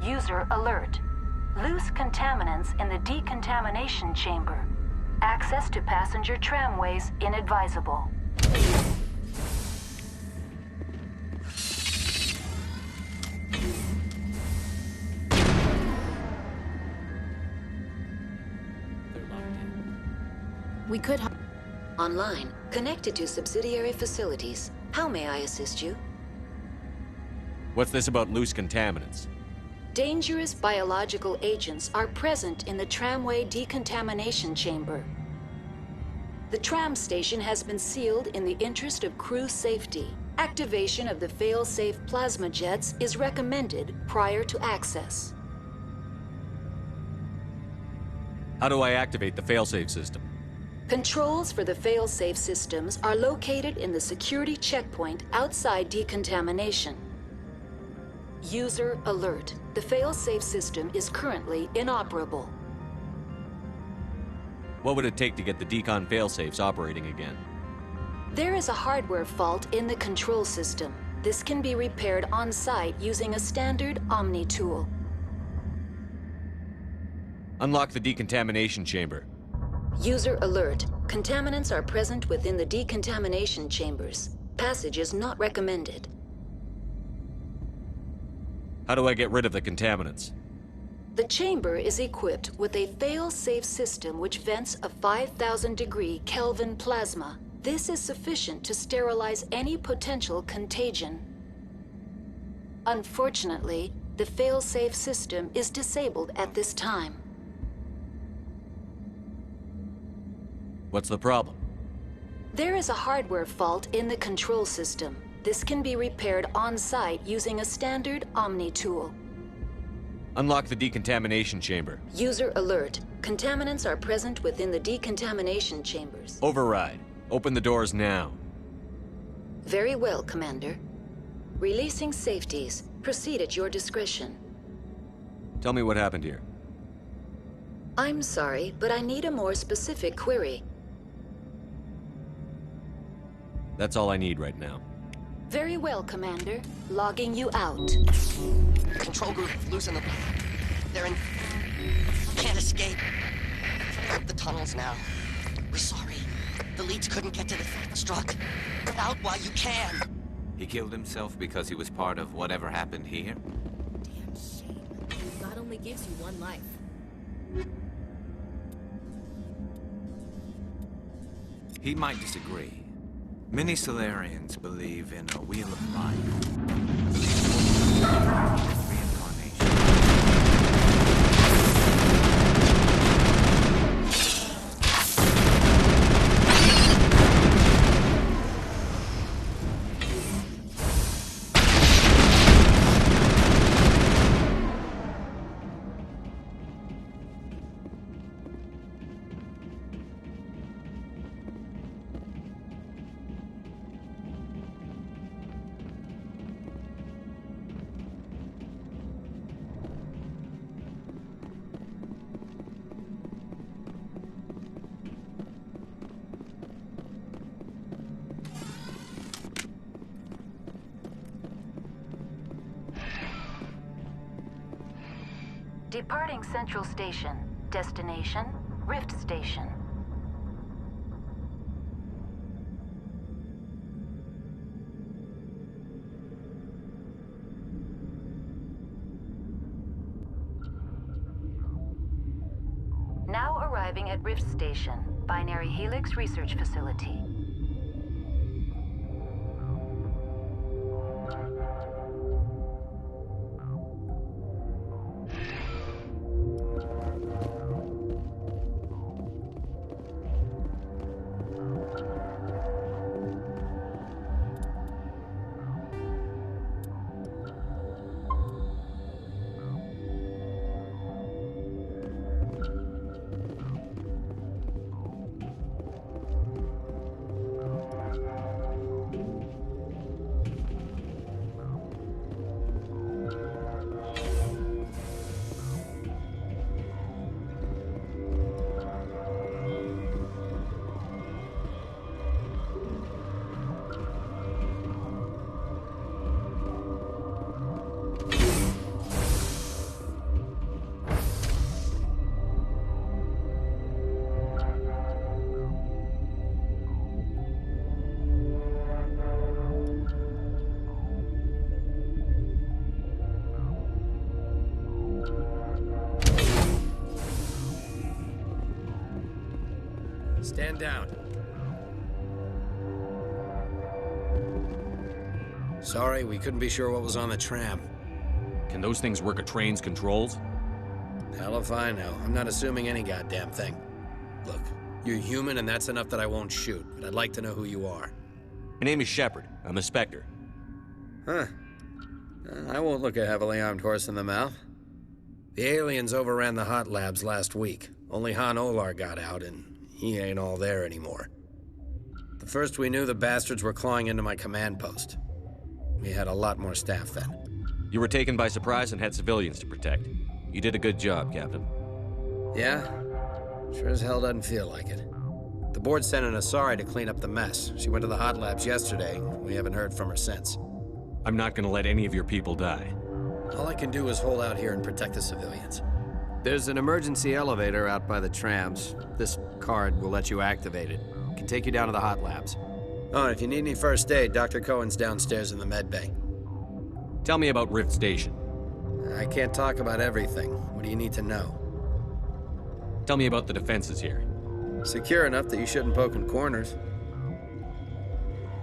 User alert. Loose contaminants in the decontamination chamber. Access to passenger tramways inadvisable. We could... Online, connected to subsidiary facilities. How may I assist you? What's this about loose contaminants? Dangerous biological agents are present in the tramway decontamination chamber. The tram station has been sealed in the interest of crew safety. Activation of the fail-safe plasma jets is recommended prior to access. How do I activate the failsafe system? Controls for the fail-safe systems are located in the security checkpoint outside decontamination. User alert. The fail-safe system is currently inoperable. What would it take to get the decon failsafes operating again? There is a hardware fault in the control system. This can be repaired on-site using a standard Omni tool. Unlock the decontamination chamber. User alert. Contaminants are present within the decontamination chambers. Passage is not recommended. How do I get rid of the contaminants? The chamber is equipped with a fail-safe system which vents a 5,000-degree Kelvin plasma. This is sufficient to sterilize any potential contagion. Unfortunately, the fail-safe system is disabled at this time. What's the problem? There is a hardware fault in the control system. This can be repaired on-site using a standard Omni tool. Unlock the decontamination chamber. User alert. Contaminants are present within the decontamination chambers. Override. Open the doors now. Very well, Commander. Releasing safeties. Proceed at your discretion. Tell me what happened here. I'm sorry, but I need a more specific query. That's all I need right now. Very well, Commander. Logging you out. Control group, losing them. They're in... Can't escape. The tunnels now. We're sorry. The leads couldn't get to the struck. Get out while you can. He killed himself because he was part of whatever happened here? Damn shame. God only gives you one life. He might disagree. Many Solarians believe in a wheel of life. Departing Central Station. Destination, Rift Station. Now arriving at Rift Station, Binary Helix Research Facility. Stand down. Sorry, we couldn't be sure what was on the tram. Can those things work a train's controls? Hell if I know. I'm not assuming any goddamn thing. Look, you're human and that's enough that I won't shoot, but I'd like to know who you are. My name is Shepard. I'm a Spectre. Huh. I won't look a heavily armed horse in the mouth. The aliens overran the hot labs last week. Only Han Olar got out, and he ain't all there anymore. The first we knew, the bastards were clawing into my command post. We had a lot more staff then. You were taken by surprise and had civilians to protect. You did a good job, Captain. Yeah? Sure as hell doesn't feel like it. The board sent an Asari to clean up the mess. She went to the hot labs yesterday. We haven't heard from her since. I'm not gonna let any of your people die. All I can do is hold out here and protect the civilians. There's an emergency elevator out by the trams. This card will let you activate it. It can take you down to the hot labs. Oh, and if you need any first aid, Dr. Cohen's downstairs in the med bay. Tell me about Rift Station. I can't talk about everything. What do you need to know? Tell me about the defenses here. Secure enough that you shouldn't poke in corners.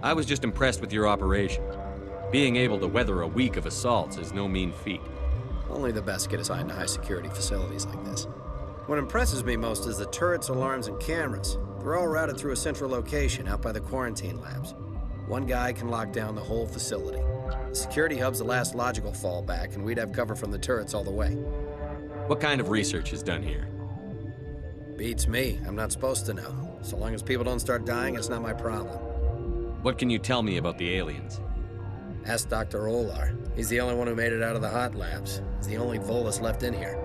I was just impressed with your operation. Being able to weather a week of assaults is no mean feat. Only the best get assigned to high-security facilities like this. What impresses me most is the turrets, alarms, and cameras. They're all routed through a central location out by the quarantine labs. One guy can lock down the whole facility. The security hub's the last logical fallback, and we'd have cover from the turrets all the way. What kind of research is done here? Beats me. I'm not supposed to know. So long as people don't start dying, it's not my problem. What can you tell me about the aliens? Ask Dr. Olar. He's the only one who made it out of the hot labs. He's the only Volus left in here.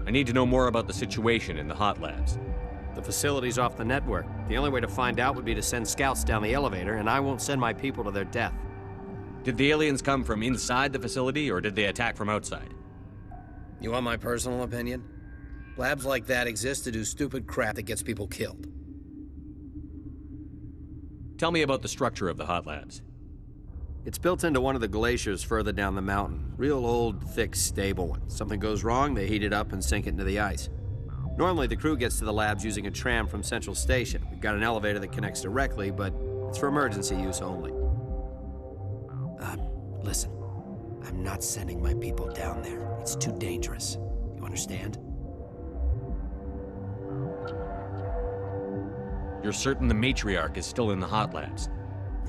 I need to know more about the situation in the hot labs. The facility's off the network. The only way to find out would be to send scouts down the elevator, and I won't send my people to their death. Did the aliens come from inside the facility, or did they attack from outside? You want my personal opinion? Labs like that exist to do stupid crap that gets people killed. Tell me about the structure of the hot labs. It's built into one of the glaciers further down the mountain. Real old, thick, stable one. Something goes wrong, they heat it up and sink it into the ice. Normally, the crew gets to the labs using a tram from Central Station. We've got an elevator that connects directly, but it's for emergency use only. Listen. I'm not sending my people down there. It's too dangerous. You understand? You're certain the matriarch is still in the hot labs?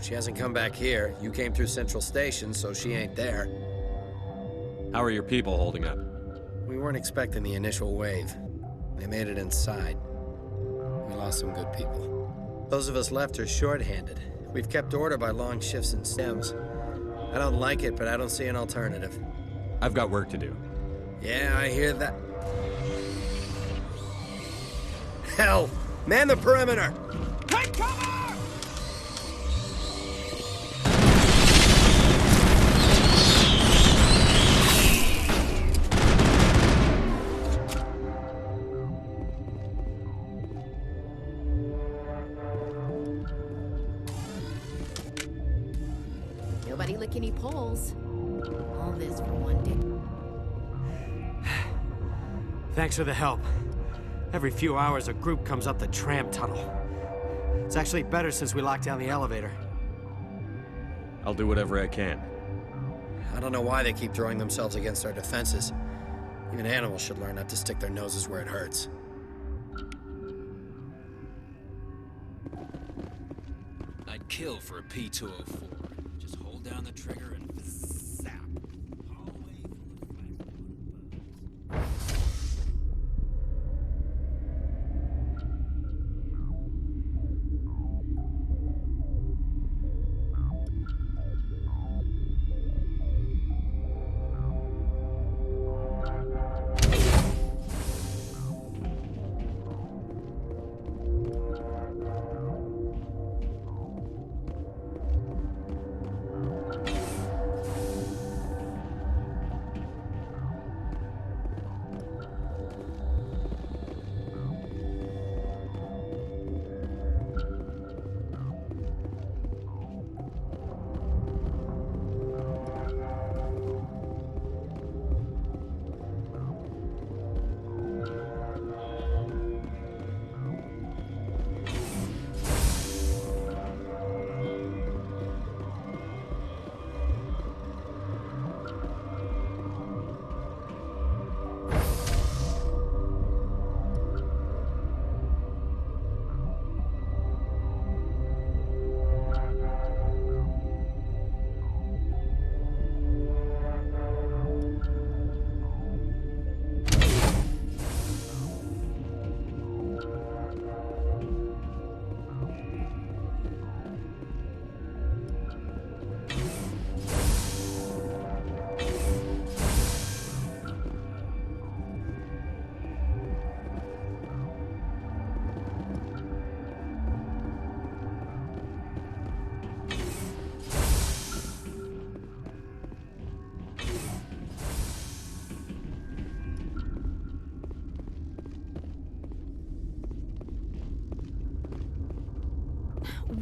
She hasn't come back here. You came through Central Station, so she ain't there. How are your people holding up? We weren't expecting the initial wave. They made it inside. We lost some good people. Those of us left are short-handed. We've kept order by long shifts in stems. I don't like it, but I don't see an alternative. I've got work to do. Yeah, I hear that. Hell! Man the perimeter! Take cover! Nobody lick any poles. All this for one day. Thanks for the help. Every few hours, a group comes up the tram tunnel. It's actually better since we locked down the elevator. I'll do whatever I can. I don't know why they keep throwing themselves against our defenses. Even animals should learn not to stick their noses where it hurts. I'd kill for a P-204. Just hold down the trigger and zap.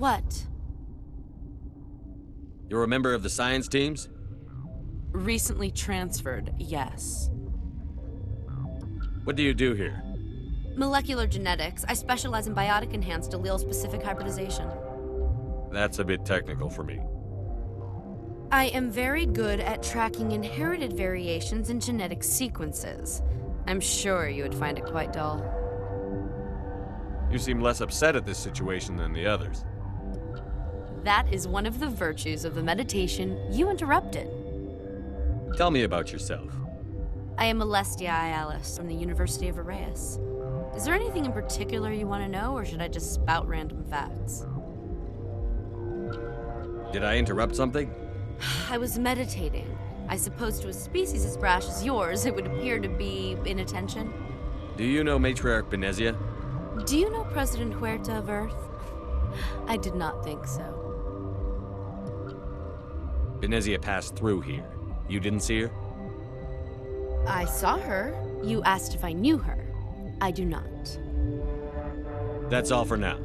What? You're a member of the science teams? Recently transferred, yes. What do you do here? Molecular genetics. I specialize in biotic-enhanced allele-specific hybridization. That's a bit technical for me. I am very good at tracking inherited variations in genetic sequences. I'm sure you would find it quite dull. You seem less upset at this situation than the others. That is one of the virtues of the meditation you interrupted. Tell me about yourself. I am Alestia Ilis from the University of Arraeus. Is there anything in particular you want to know, or should I just spout random facts? Did I interrupt something? I was meditating. I suppose to a species as brash as yours, it would appear to be inattention. Do you know Matriarch Benezia? Do you know President Huerta of Earth? I did not think so. Benezia passed through here. You didn't see her? I saw her. You asked if I knew her. I do not. That's all for now.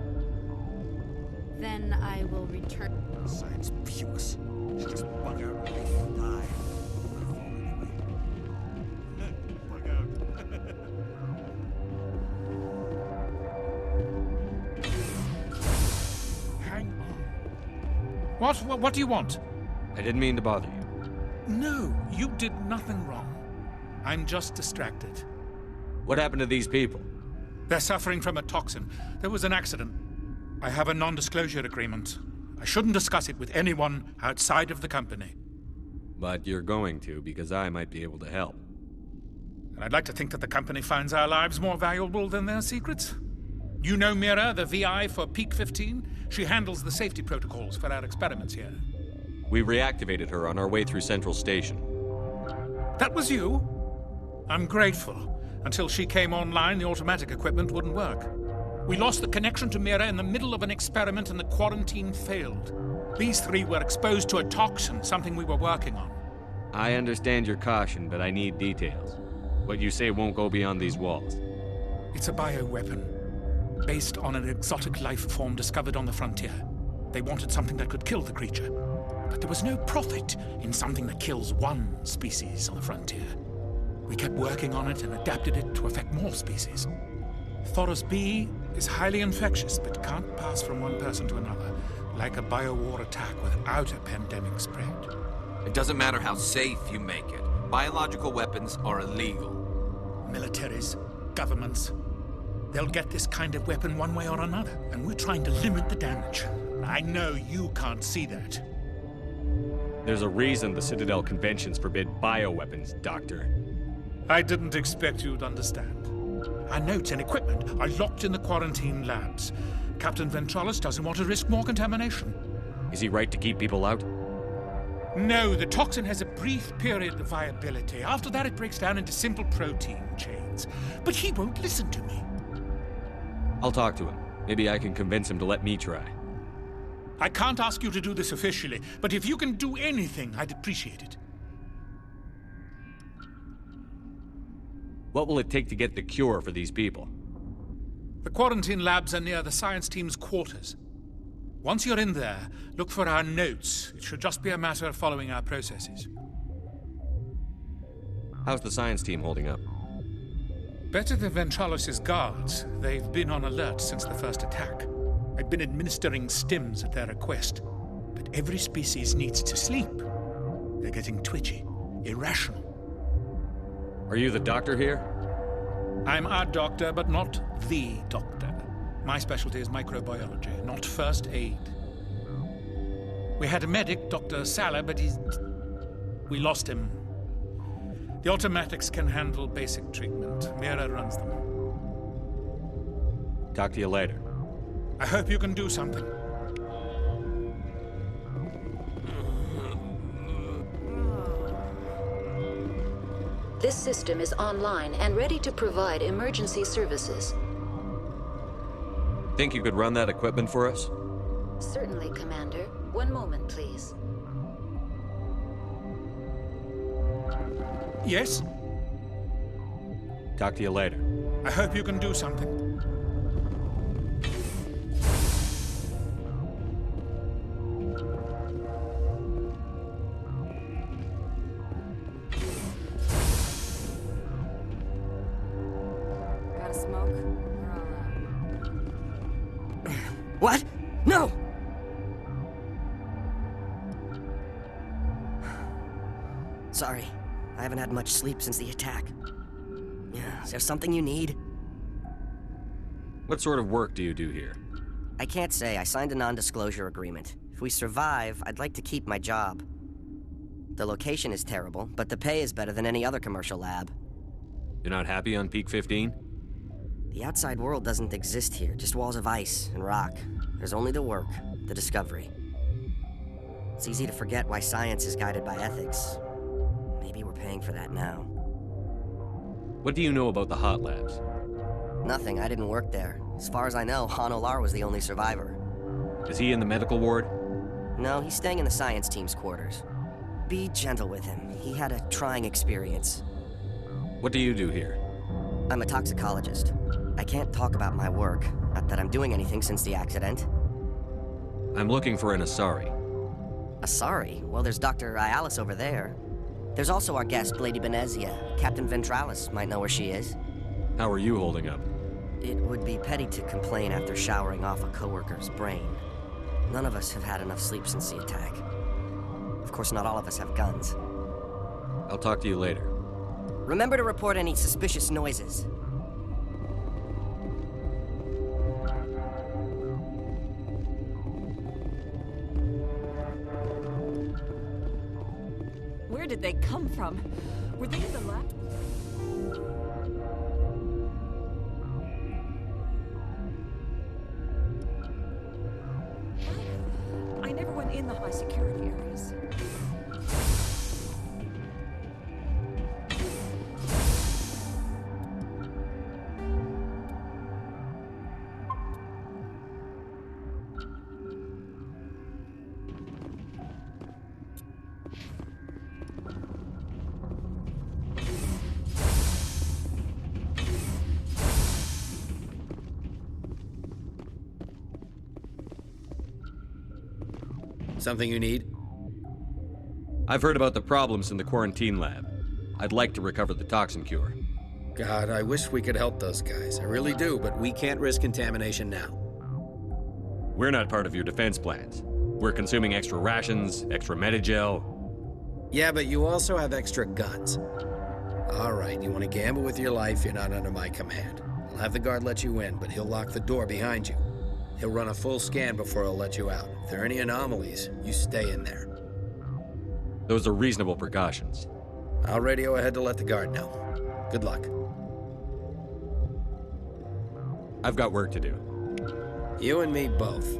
Then I will return. Science Feros. Just bug out and die. Bug out. Hang on. What do you want? I didn't mean to bother you. No, you did nothing wrong. I'm just distracted. What happened to these people? They're suffering from a toxin. There was an accident. I have a non-disclosure agreement. I shouldn't discuss it with anyone outside of the company. But you're going to, because I might be able to help. And I'd like to think that the company finds our lives more valuable than their secrets. You know Mira, the VI for Peak 15? She handles the safety protocols for our experiments here. We reactivated her on our way through Central Station. That was you? I'm grateful. Until she came online, the automatic equipment wouldn't work. We lost the connection to Mira in the middle of an experiment and the quarantine failed. These three were exposed to a toxin, something we were working on. I understand your caution, but I need details. What you say won't go beyond these walls. It's a bioweapon, based on an exotic life form discovered on the frontier. They wanted something that could kill the creature. But there was no profit in something that kills one species on the frontier. We kept working on it and adapted it to affect more species. Thoros B is highly infectious, but can't pass from one person to another, like a biowar attack without a pandemic spread. It doesn't matter how safe you make it. Biological weapons are illegal. Militaries, governments, they'll get this kind of weapon one way or another, and we're trying to limit the damage. I know you can't see that. There's a reason the Citadel conventions forbid bioweapons, Doctor. I didn't expect you'd understand. Our notes and equipment are locked in the quarantine labs. Captain Ventralis doesn't want to risk more contamination. Is he right to keep people out? No, the toxin has a brief period of viability. After that, it breaks down into simple protein chains. But he won't listen to me. I'll talk to him. Maybe I can convince him to let me try. I can't ask you to do this officially, but if you can do anything, I'd appreciate it. What will it take to get the cure for these people? The quarantine labs are near the science team's quarters. Once you're in there, look for our notes. It should just be a matter of following our processes. How's the science team holding up? Better than Ventralis' guards. They've been on alert since the first attack. I've been administering stims at their request. But every species needs to sleep. They're getting twitchy, irrational. Are you the doctor here? I'm our doctor, but not the doctor. My specialty is microbiology, not first aid. We had a medic, Dr. Salah, but we lost him. The automatics can handle basic treatment. Mira runs them. Talk to you later. I hope you can do something. This system is online and ready to provide emergency services. Think you could run that equipment for us? Certainly, Commander. One moment, please. Yes? Talk to you later. I hope you can do something. What? No! Sorry, I haven't had much sleep since the attack. Yeah, is there something you need? What sort of work do you do here? I can't say. I signed a non-disclosure agreement. If we survive, I'd like to keep my job. The location is terrible, but the pay is better than any other commercial lab. You're not happy on Peak 15? The outside world doesn't exist here, just walls of ice and rock. There's only the work, the discovery. It's easy to forget why science is guided by ethics. Maybe we're paying for that now. What do you know about the hot labs? Nothing, I didn't work there. As far as I know, Han Olar was the only survivor. Is he in the medical ward? No, he's staying in the science team's quarters. Be gentle with him. He had a trying experience. What do you do here? I'm a toxicologist. I can't talk about my work. Not that I'm doing anything since the accident. I'm looking for an Asari. Asari? Well, there's Dr. Ilos over there. There's also our guest, Lady Benezia. Captain Ventris might know where she is. How are you holding up? It would be petty to complain after showering off a coworker's brain. None of us have had enough sleep since the attack. Of course, not all of us have guns. I'll talk to you later. Remember to report any suspicious noises. Where did they come from? Were they in the lab? I never went in the high security areas. Something you need? I've heard about the problems in the quarantine lab. I'd like to recover the toxin cure. God, I wish we could help those guys. I really do, but we can't risk contamination now. We're not part of your defense plans. We're consuming extra rations, extra metagel. Yeah, but you also have extra guns. All right, you want to gamble with your life, you're not under my command. I'll have the guard let you in, but he'll lock the door behind you. He'll run a full scan before he'll let you out. If there are any anomalies, you stay in there. Those are reasonable precautions. I'll radio ahead to let the guard know. Good luck. I've got work to do. You and me both.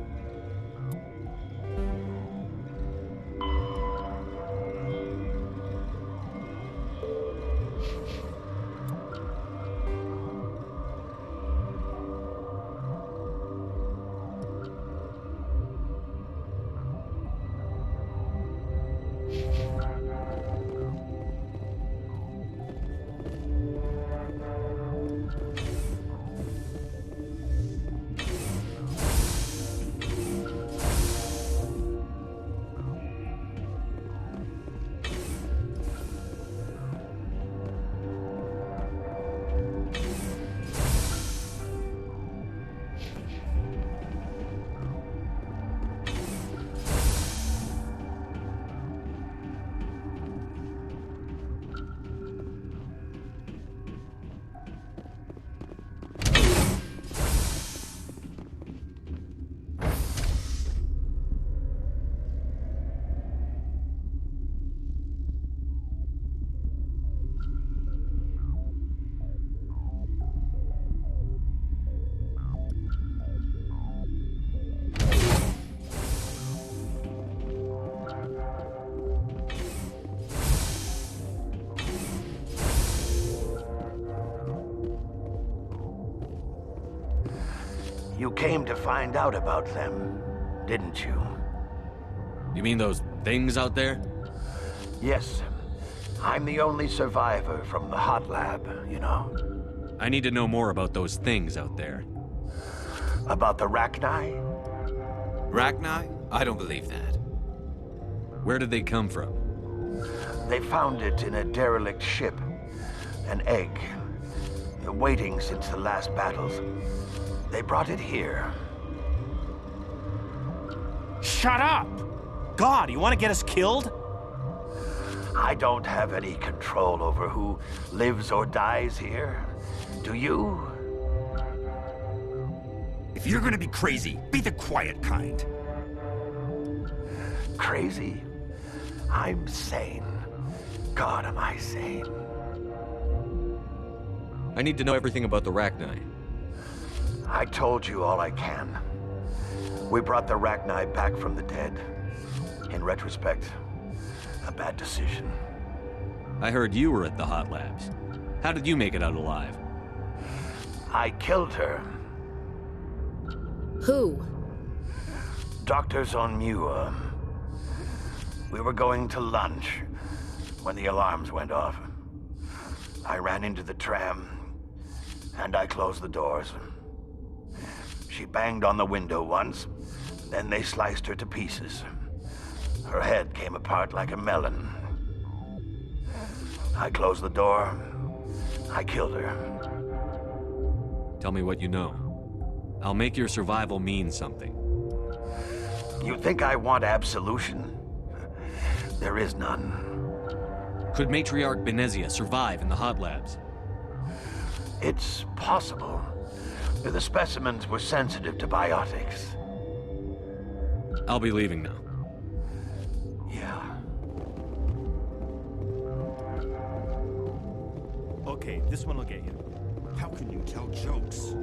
You came to find out about them, didn't you? You mean those things out there? Yes. I'm the only survivor from the hot lab, you know. I need to know more about those things out there. About the Rachni? Rachni? I don't believe that. Where did they come from? They found it in a derelict ship. An egg. Waiting since the last battles. They brought it here. Shut up! God, you want to get us killed? I don't have any control over who lives or dies here. Do you? If you're gonna be crazy, be the quiet kind. Crazy? I'm sane. God, am I sane? I need to know everything about the Rachni. I told you all I can. We brought the Rachni back from the dead. In retrospect, a bad decision. I heard you were at the hot labs. How did you make it out alive? I killed her. Who? Dr. Zonmua. We were going to lunch when the alarms went off. I ran into the tram, and I closed the doors. She banged on the window once, then they sliced her to pieces. Her head came apart like a melon. I closed the door. I killed her. Tell me what you know. I'll make your survival mean something. You think I want absolution? There is none. Could Matriarch Benezia survive in the hot labs? It's possible. The specimens were sensitive to biotics. I'll be leaving now. Yeah. Okay, this one will get you. How can you tell jokes?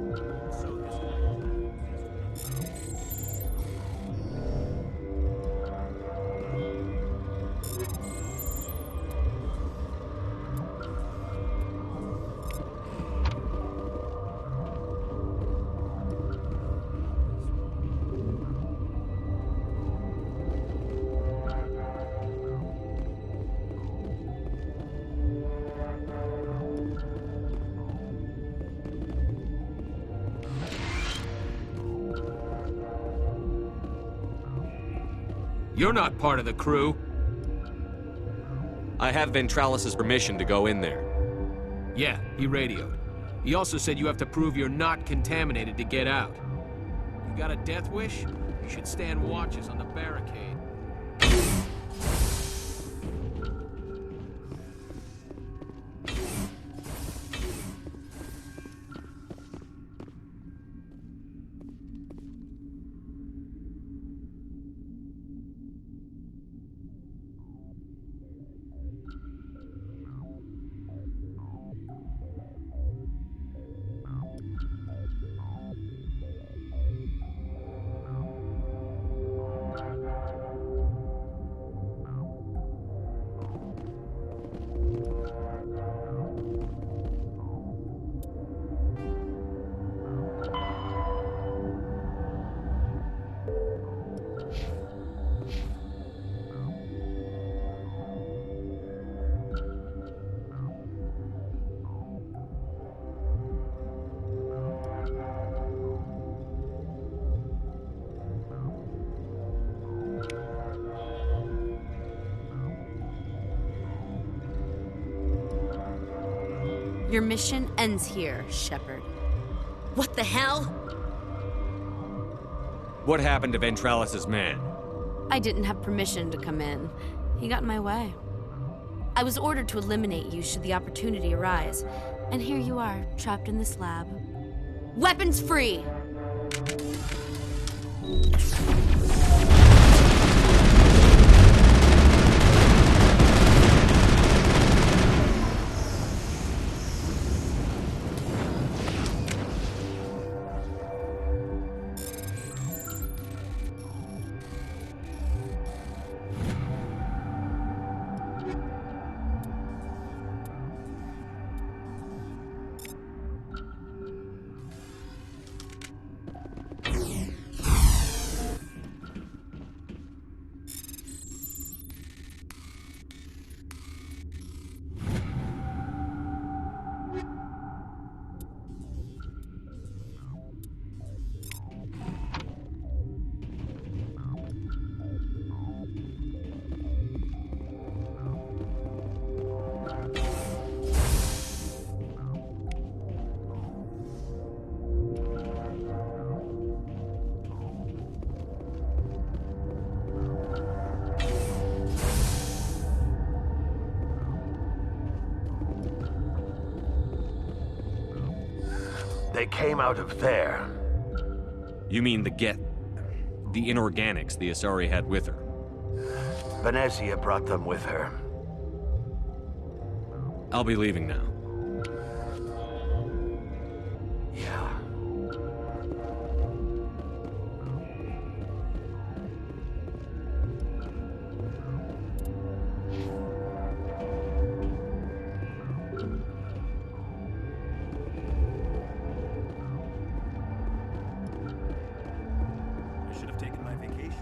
You're not part of the crew. I have Ventralis's permission to go in there. Yeah, he radioed. He also said you have to prove you're not contaminated to get out. You got a death wish? You should stand watches on the barricade. Your mission ends here, Shepard. What the hell? What happened to Ventralis's man? I didn't have permission to come in. He got in my way. I was ordered to eliminate you should the opportunity arise. And here you are, trapped in this lab. Weapons free! They came out of there. You mean the inorganics the Asari had with her? Benezia brought them with her. I'll be leaving now. Yeah. I should have taken my vacation.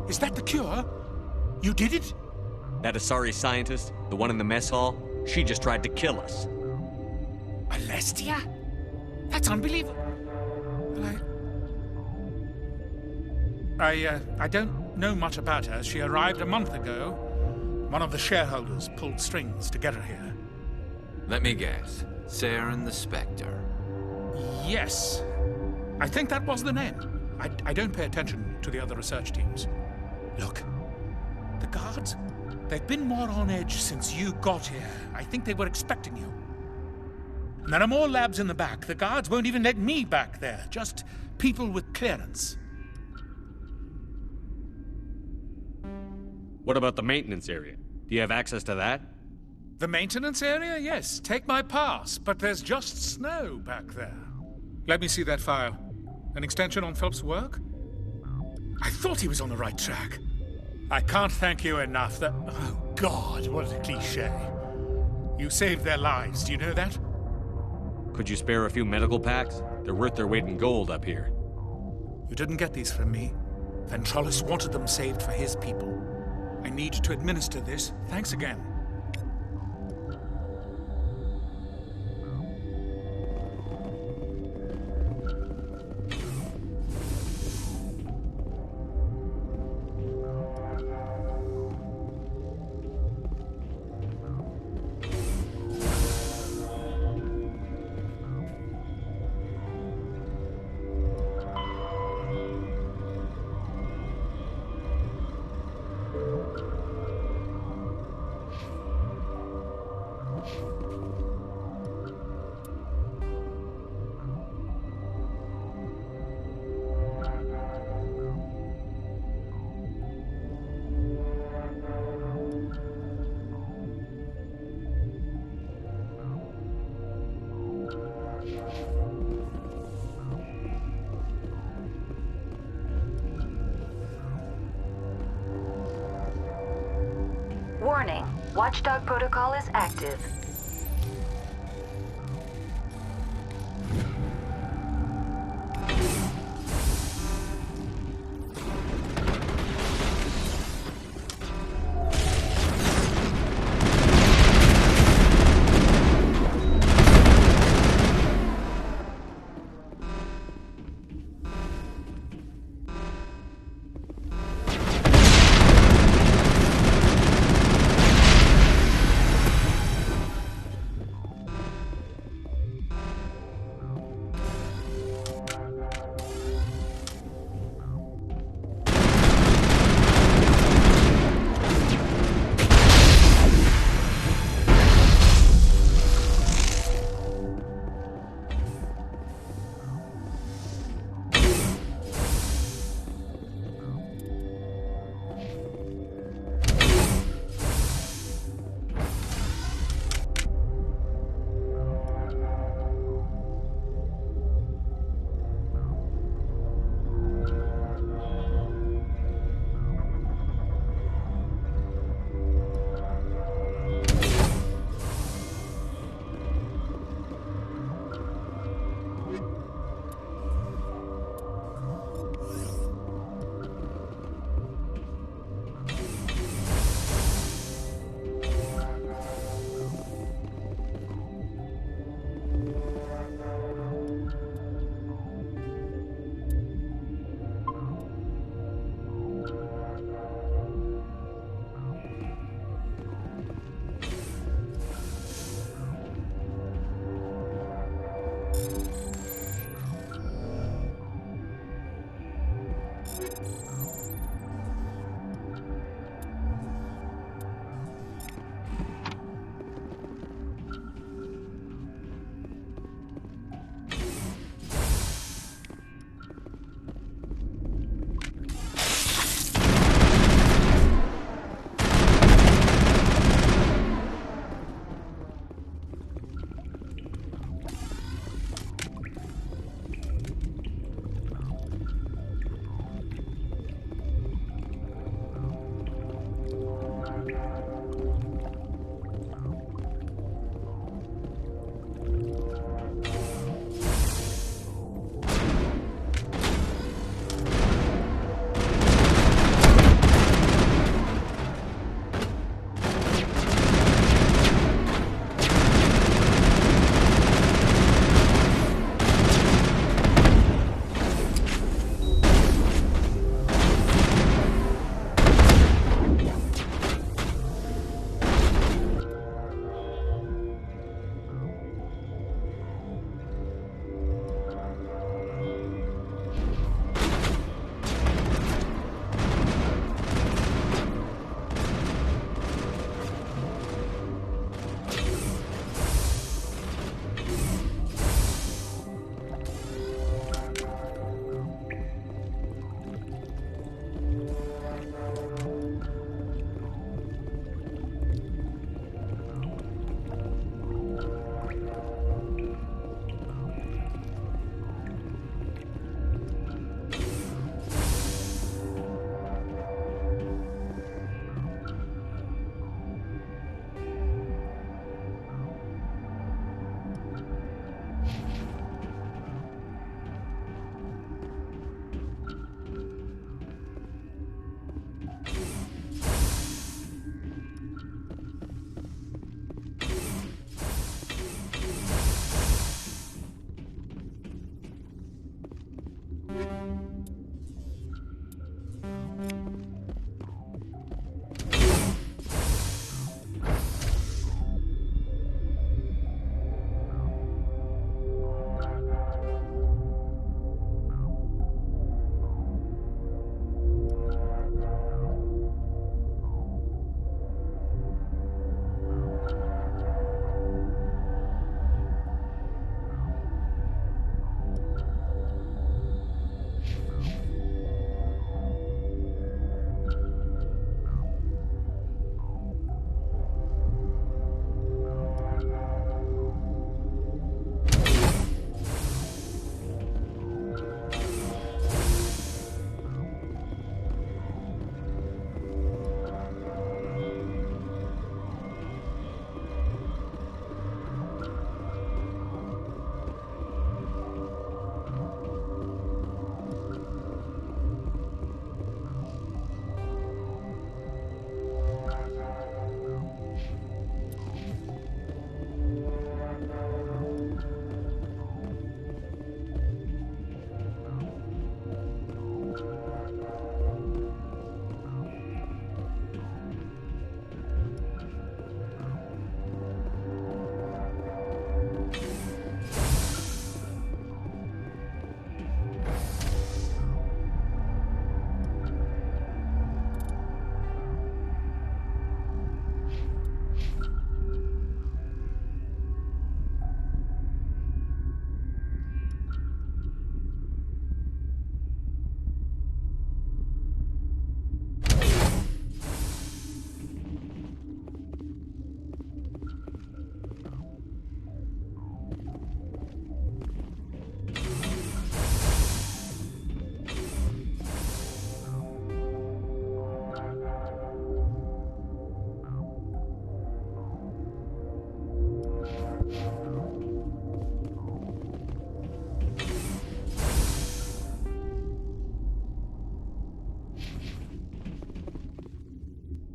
Is that the cure? You did it? That Asari scientist, the one in the mess hall, she just tried to kill us. Alestia? That's unbelievable. Well, I don't know much about her. She arrived a month ago. One of the shareholders pulled strings to get her here. Let me guess. Saren the Spectre. Yes. I think that was the name. I don't pay attention to the other research teams. Look, the guards, they've been more on edge since you got here. I think they were expecting you. And there are more labs in the back. The guards won't even let me back there. Just people with clearance. What about the maintenance area? Do you have access to that? The maintenance area? Yes. Take my pass. But there's just snow back there. Let me see that file. An extension on Phelps' work? I thought he was on the right track. I can't thank you enough that... Oh, God, what a cliché. You saved their lives, do you know that? Could you spare a few medical packs? They're worth their weight in gold up here. You didn't get these from me. Ventrolis wanted them saved for his people. I need to administer this. Thanks again. Warning, Watchdog protocol is active.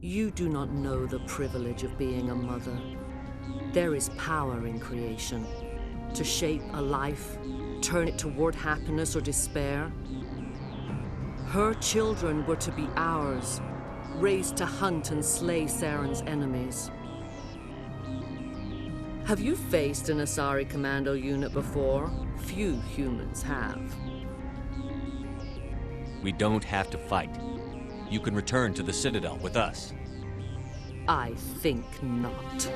You do not know the privilege of being a mother. There is power in creation. To shape a life, turn it toward happiness or despair. Her children were to be ours, raised to hunt and slay Saren's enemies. Have you faced an Asari commando unit before? Few humans have. We don't have to fight. You can return to the Citadel with us. I think not.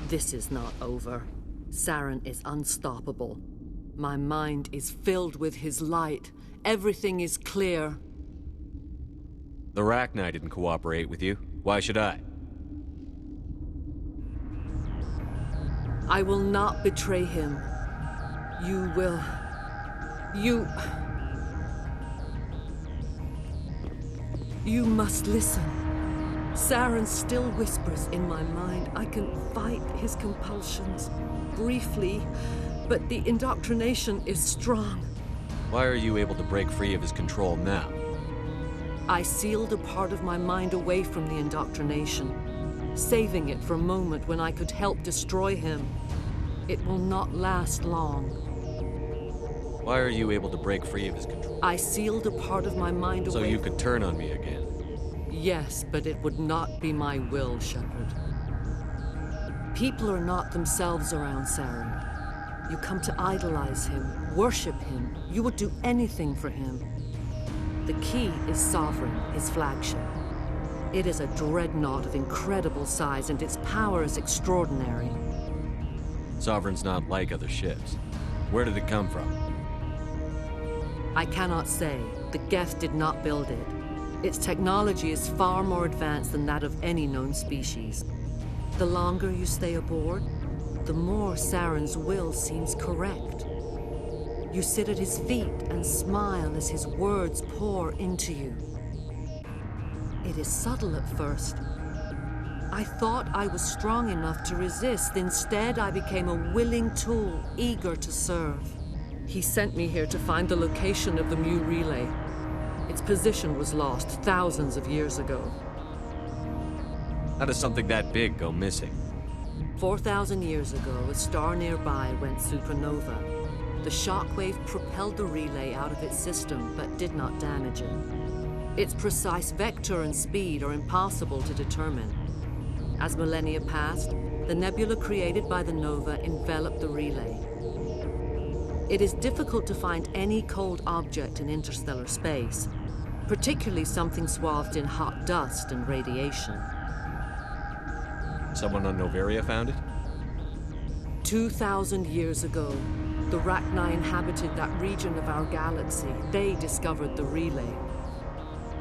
This is not over. Saren is unstoppable. My mind is filled with his light. Everything is clear. The Rachni didn't cooperate with you. Why should I? I will not betray him. You will... You must listen. Saren still whispers in my mind. I can fight his compulsions, briefly, but the indoctrination is strong. Why are you able to break free of his control now? I sealed a part of my mind away from the indoctrination, saving it for a moment when I could help destroy him. It will not last long. Why are you able to break free of his control? I sealed a part of my mind away. So you could turn on me again? Yes, but it would not be my will, Shepard. People are not themselves around Saren. You come to idolize him, worship him. You would do anything for him. The key is Sovereign, his flagship. It is a dreadnought of incredible size, and its power is extraordinary. Sovereign's not like other ships. Where did it come from? I cannot say. The Geth did not build it. Its technology is far more advanced than that of any known species. The longer you stay aboard, the more Saren's will seems correct. You sit at his feet and smile as his words pour into you. It is subtle at first. I thought I was strong enough to resist. Instead, I became a willing tool, eager to serve. He sent me here to find the location of the Mu relay. Its position was lost thousands of years ago. How does something that big go missing? 4,000 years ago, a star nearby went supernova. The shockwave propelled the relay out of its system, but did not damage it. Its precise vector and speed are impossible to determine. As millennia passed, the nebula created by the nova enveloped the relay. It is difficult to find any cold object in interstellar space, particularly something swathed in hot dust and radiation. Someone on Noveria found it? 2,000 years ago, the Rachni inhabited that region of our galaxy. They discovered the relay.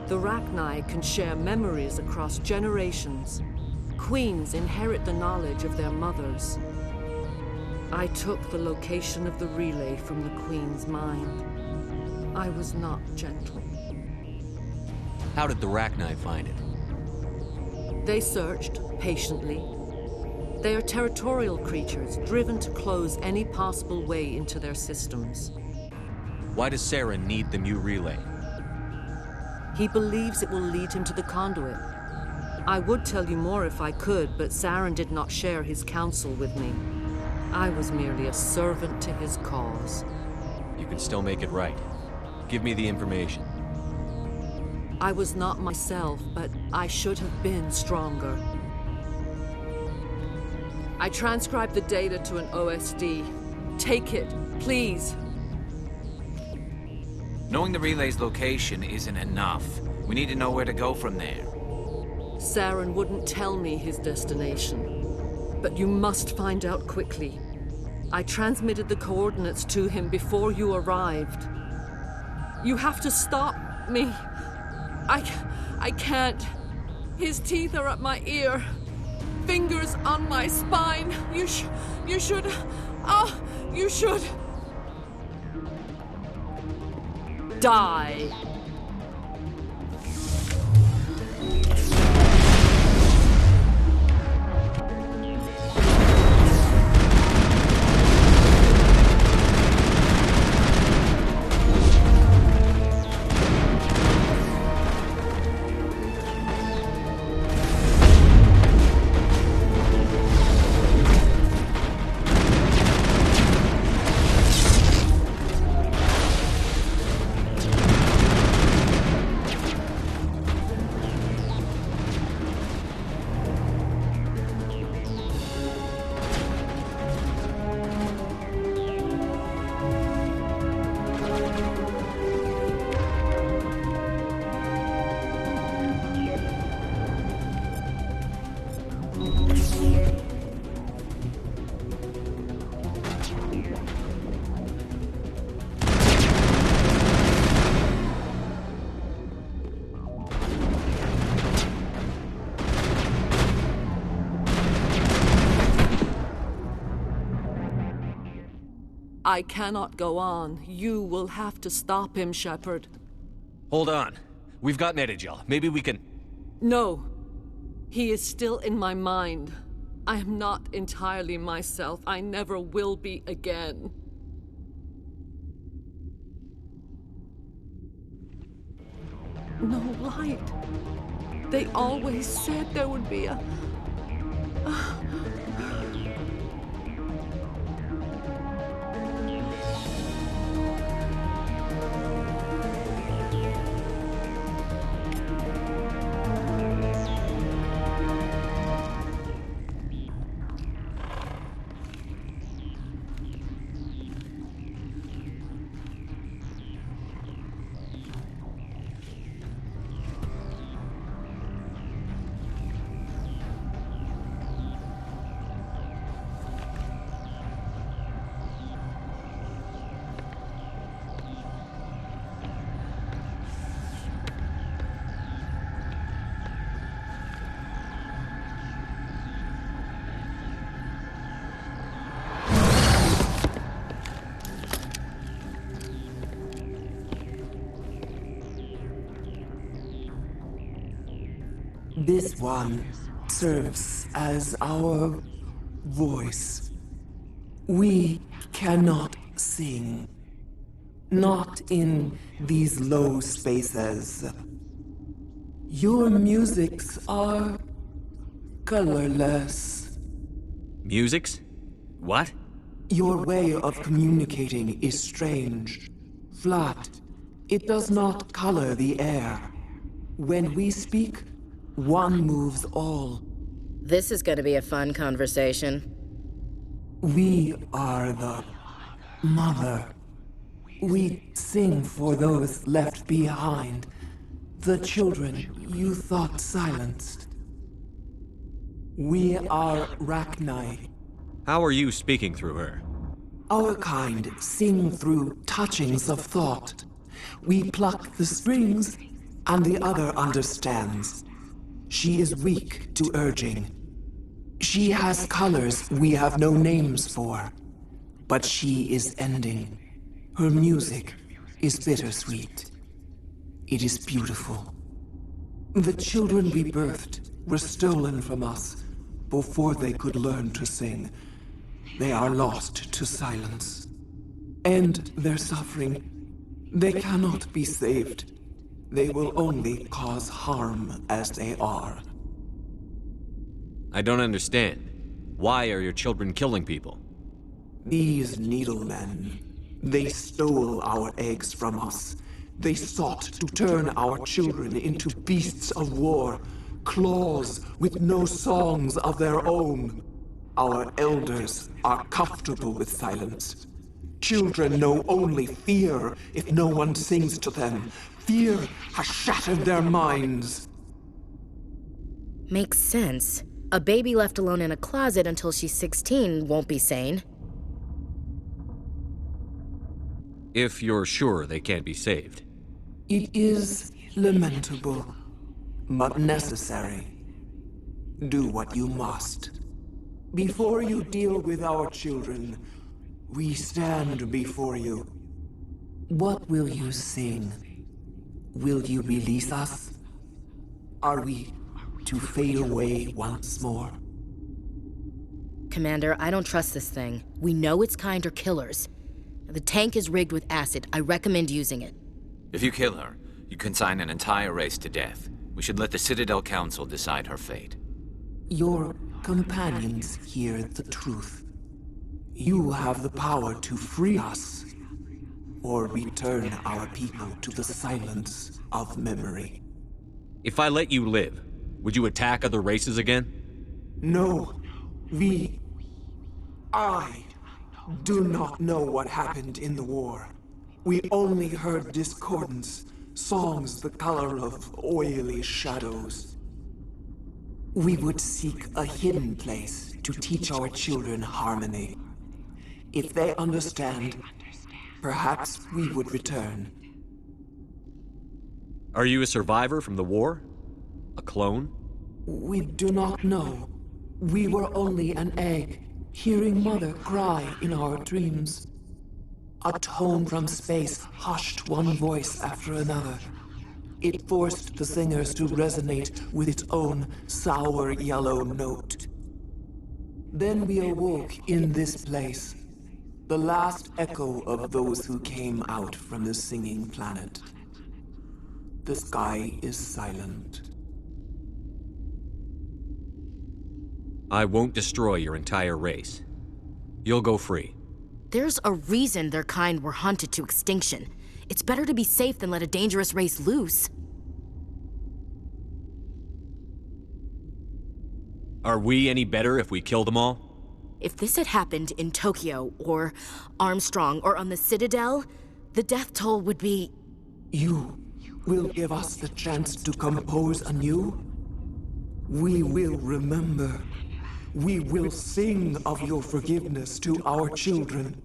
The Rachni can share memories across generations. Queens inherit the knowledge of their mothers. I took the location of the relay from the Queen's mind. I was not gentle. How did the Rachni find it? They searched, patiently. They are territorial creatures, driven to close any possible way into their systems. Why does Saren need the new relay? He believes it will lead him to the conduit. I would tell you more if I could, but Saren did not share his counsel with me. I was merely a servant to his cause. You can still make it right. Give me the information. I was not myself, but I should have been stronger. I transcribed the data to an OSD. Take it, please. Knowing the relay's location isn't enough. We need to know where to go from there. Saren wouldn't tell me his destination. But you must find out quickly. I transmitted the coordinates to him before you arrived. You have to stop me. I can't. His teeth are at my ear. Fingers on my spine. You should. Die. I cannot go on. You will have to stop him, Shepard. Hold on. We've got Metagel. Maybe we can... No. He is still in my mind. I am not entirely myself. I never will be again. No light. They always said there would be a... This one serves as our voice. We cannot sing. Not in these low spaces. Your musics are colorless. Musics? What? Your way of communicating is strange. Flat. It does not color the air. When we speak, one moves all. This is gonna be a fun conversation. We are the mother. We sing for those left behind. The children you thought silenced. We are Rachni. How are you speaking through her? Our kind sing through touchings of thought. We pluck the strings, and the other understands. She is weak to urging. She has colors we have no names for. But she is ending. Her music is bittersweet. It is beautiful. The children we birthed were stolen from us before they could learn to sing. They are lost to silence. And their suffering, they cannot be saved. They will only cause harm as they are. I don't understand. Why are your children killing people? These needlemen, they stole our eggs from us. They sought to turn our children into beasts of war, claws with no songs of their own. Our elders are comfortable with silence. Children know only fear if no one sings to them. Fear has shattered their minds. Makes sense. A baby left alone in a closet until she's 16 won't be sane. If you're sure they can't be saved. It is lamentable, but necessary. Do what you must. Before you deal with our children, we stand before you. What will you sing? Will you release us? Are we to fade away once more? Commander, I don't trust this thing. We know its kind are killers. The tank is rigged with acid. I recommend using it. If you kill her, you consign an entire race to death. We should let the Citadel Council decide her fate. Your companions hear the truth. You have the power to free us, or return our people to the silence of memory. If I let you live, would you attack other races again? No. I do not know what happened in the war. We only heard discordance, songs the color of oily shadows. We would seek a hidden place to teach our children harmony. If they understand, perhaps we would return. Are you a survivor from the war? A clone? We do not know. We were only an egg, hearing Mother cry in our dreams. A tone from space hushed one voice after another. It forced the singers to resonate with its own sour yellow note. Then we awoke in this place, the last echo of those who came out from the singing planet. The sky is silent. I won't destroy your entire race. You'll go free. There's a reason their kind were hunted to extinction. It's better to be safe than let a dangerous race loose. Are we any better if we kill them all? If this had happened in Tokyo, or Armstrong, or on the Citadel, the death toll would be... You will give us the chance to compose anew? We will remember. We will sing of your forgiveness to our children.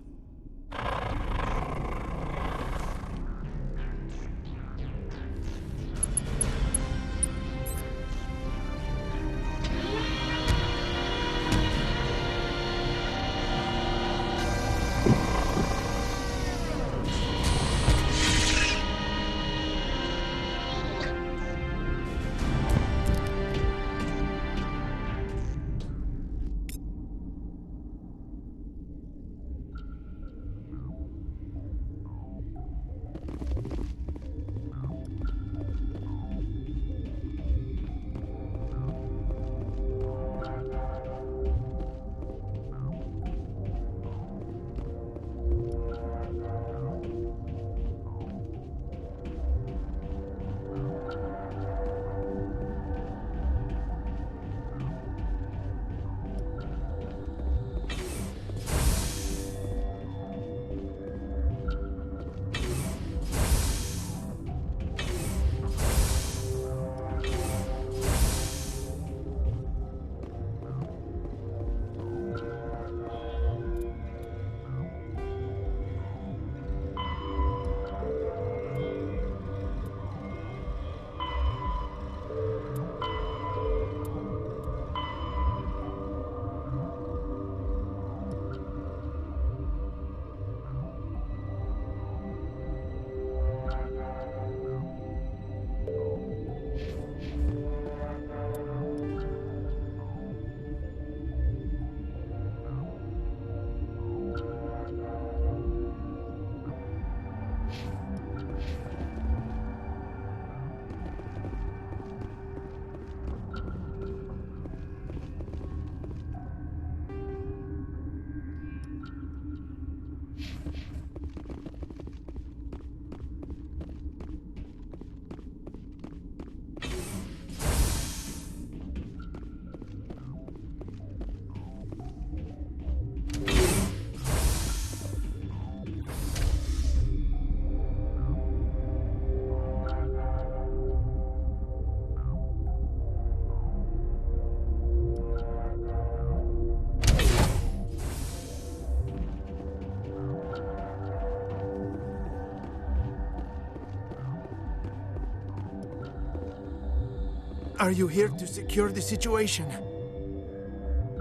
Are you here to secure the situation?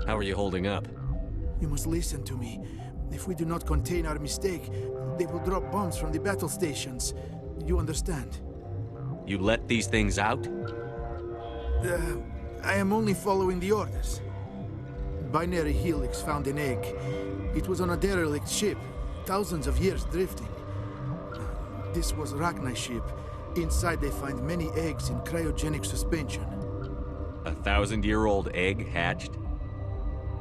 How are you holding up? You must listen to me. If we do not contain our mistake, they will drop bombs from the battle stations. You understand? You let these things out? I am only following the orders. Binary Helix found an egg. It was on a derelict ship, thousands of years drifting. This was Rachni's ship. Inside they find many eggs in cryogenic suspension. 1,000-year-old egg hatched?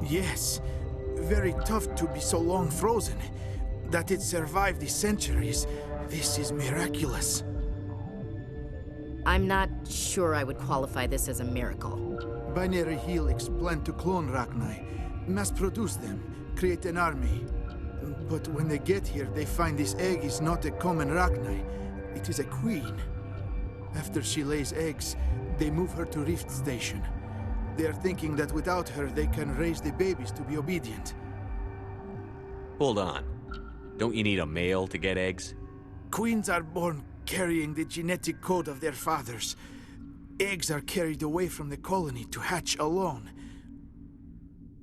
Yes. Very tough to be so long frozen. That it survived the centuries, this is miraculous. I'm not sure I would qualify this as a miracle. Binary Helix planned to clone Rachni, mass-produce them, create an army. But when they get here, they find this egg is not a common Rachni. It is a queen. After she lays eggs, they move her to Rift Station. They are thinking that without her, they can raise the babies to be obedient. Hold on. Don't you need a male to get eggs? Queens are born carrying the genetic code of their fathers. Eggs are carried away from the colony to hatch alone.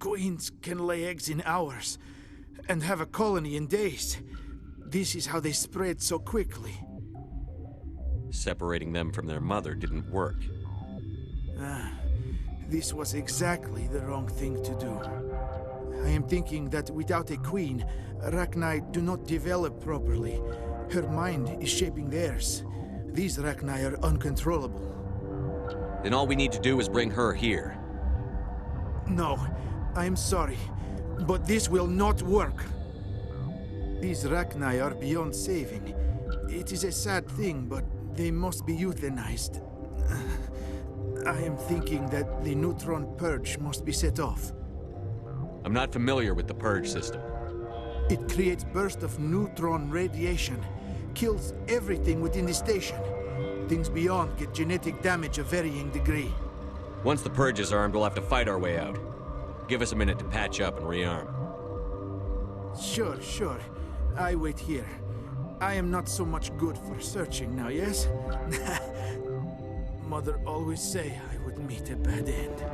Queens can lay eggs in hours and have a colony in days. This is how they spread so quickly. Separating them from their mother didn't work. This was exactly the wrong thing to do. I am thinking that without a queen, Rachni do not develop properly. Her mind is shaping theirs. These Rachni are uncontrollable. Then all we need to do is bring her here. No, I am sorry, but this will not work. These Rachni are beyond saving. It is a sad thing, but they must be euthanized. I am thinking that the Neutron Purge must be set off. I'm not familiar with the Purge system. It creates bursts of neutron radiation, kills everything within the station. Things beyond get genetic damage of varying degree. Once the Purge is armed, we'll have to fight our way out. Give us a minute to patch up and rearm. Sure. I wait here. I am not so much good for searching now, yes? Mother always say I would meet a bad end.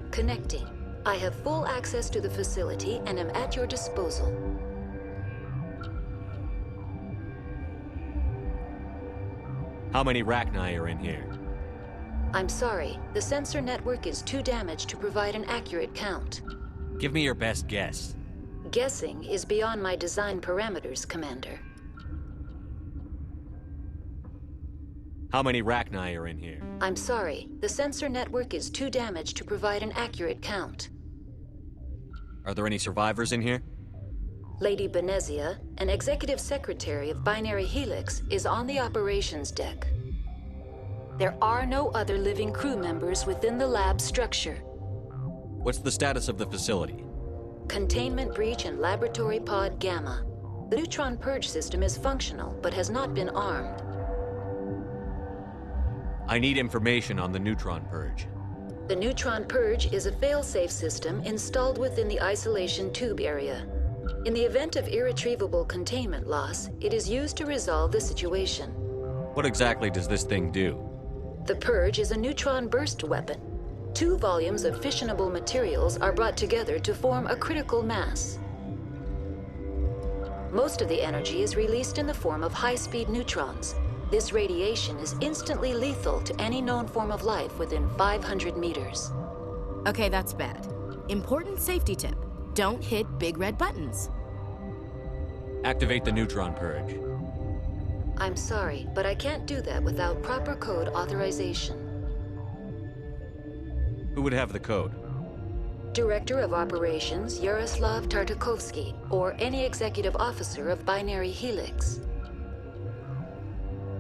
Connecting. I have full access to the facility and am at your disposal. How many Rachni are in here? I'm sorry, the sensor network is too damaged to provide an accurate count. Give me your best guess. Guessing is beyond my design parameters, Commander. How many Rachni are in here? I'm sorry, the sensor network is too damaged to provide an accurate count. Are there any survivors in here? Lady Benezia, an executive secretary of Binary Helix, is on the operations deck. There are no other living crew members within the lab structure. What's the status of the facility? Containment breach in Laboratory Pod Gamma. The Neutron Purge system is functional, but has not been armed. I need information on the Neutron Purge. The Neutron Purge is a fail-safe system installed within the isolation tube area. In the event of irretrievable containment loss, it is used to resolve the situation. What exactly does this thing do? The Purge is a neutron burst weapon. 2 volumes of fissionable materials are brought together to form a critical mass. Most of the energy is released in the form of high-speed neutrons. This radiation is instantly lethal to any known form of life within 500 meters. Okay, that's bad. Important safety tip. Don't hit big red buttons. Activate the Neutron Purge. I'm sorry, but I can't do that without proper code authorization. Who would have the code? Director of Operations Yaroslav Tartakovsky, or any executive officer of Binary Helix.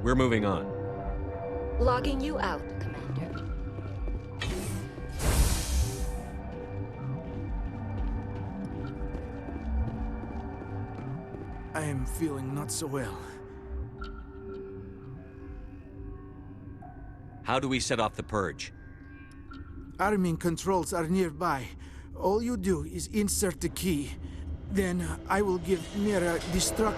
We're moving on. Logging you out, Commander. I am feeling not so well. How do we set off the Purge? Arming controls are nearby. All you do is insert the key. Then I will give Mira destruct...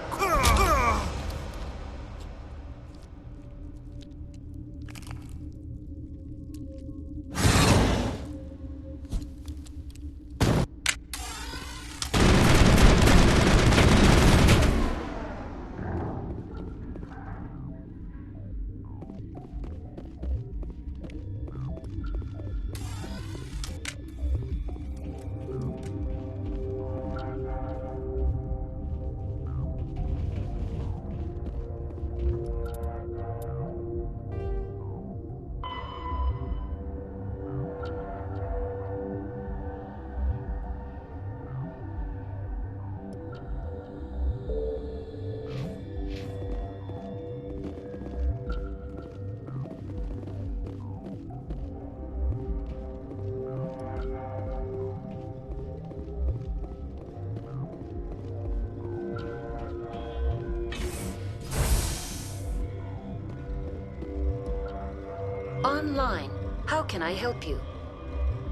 Online. How can I help you?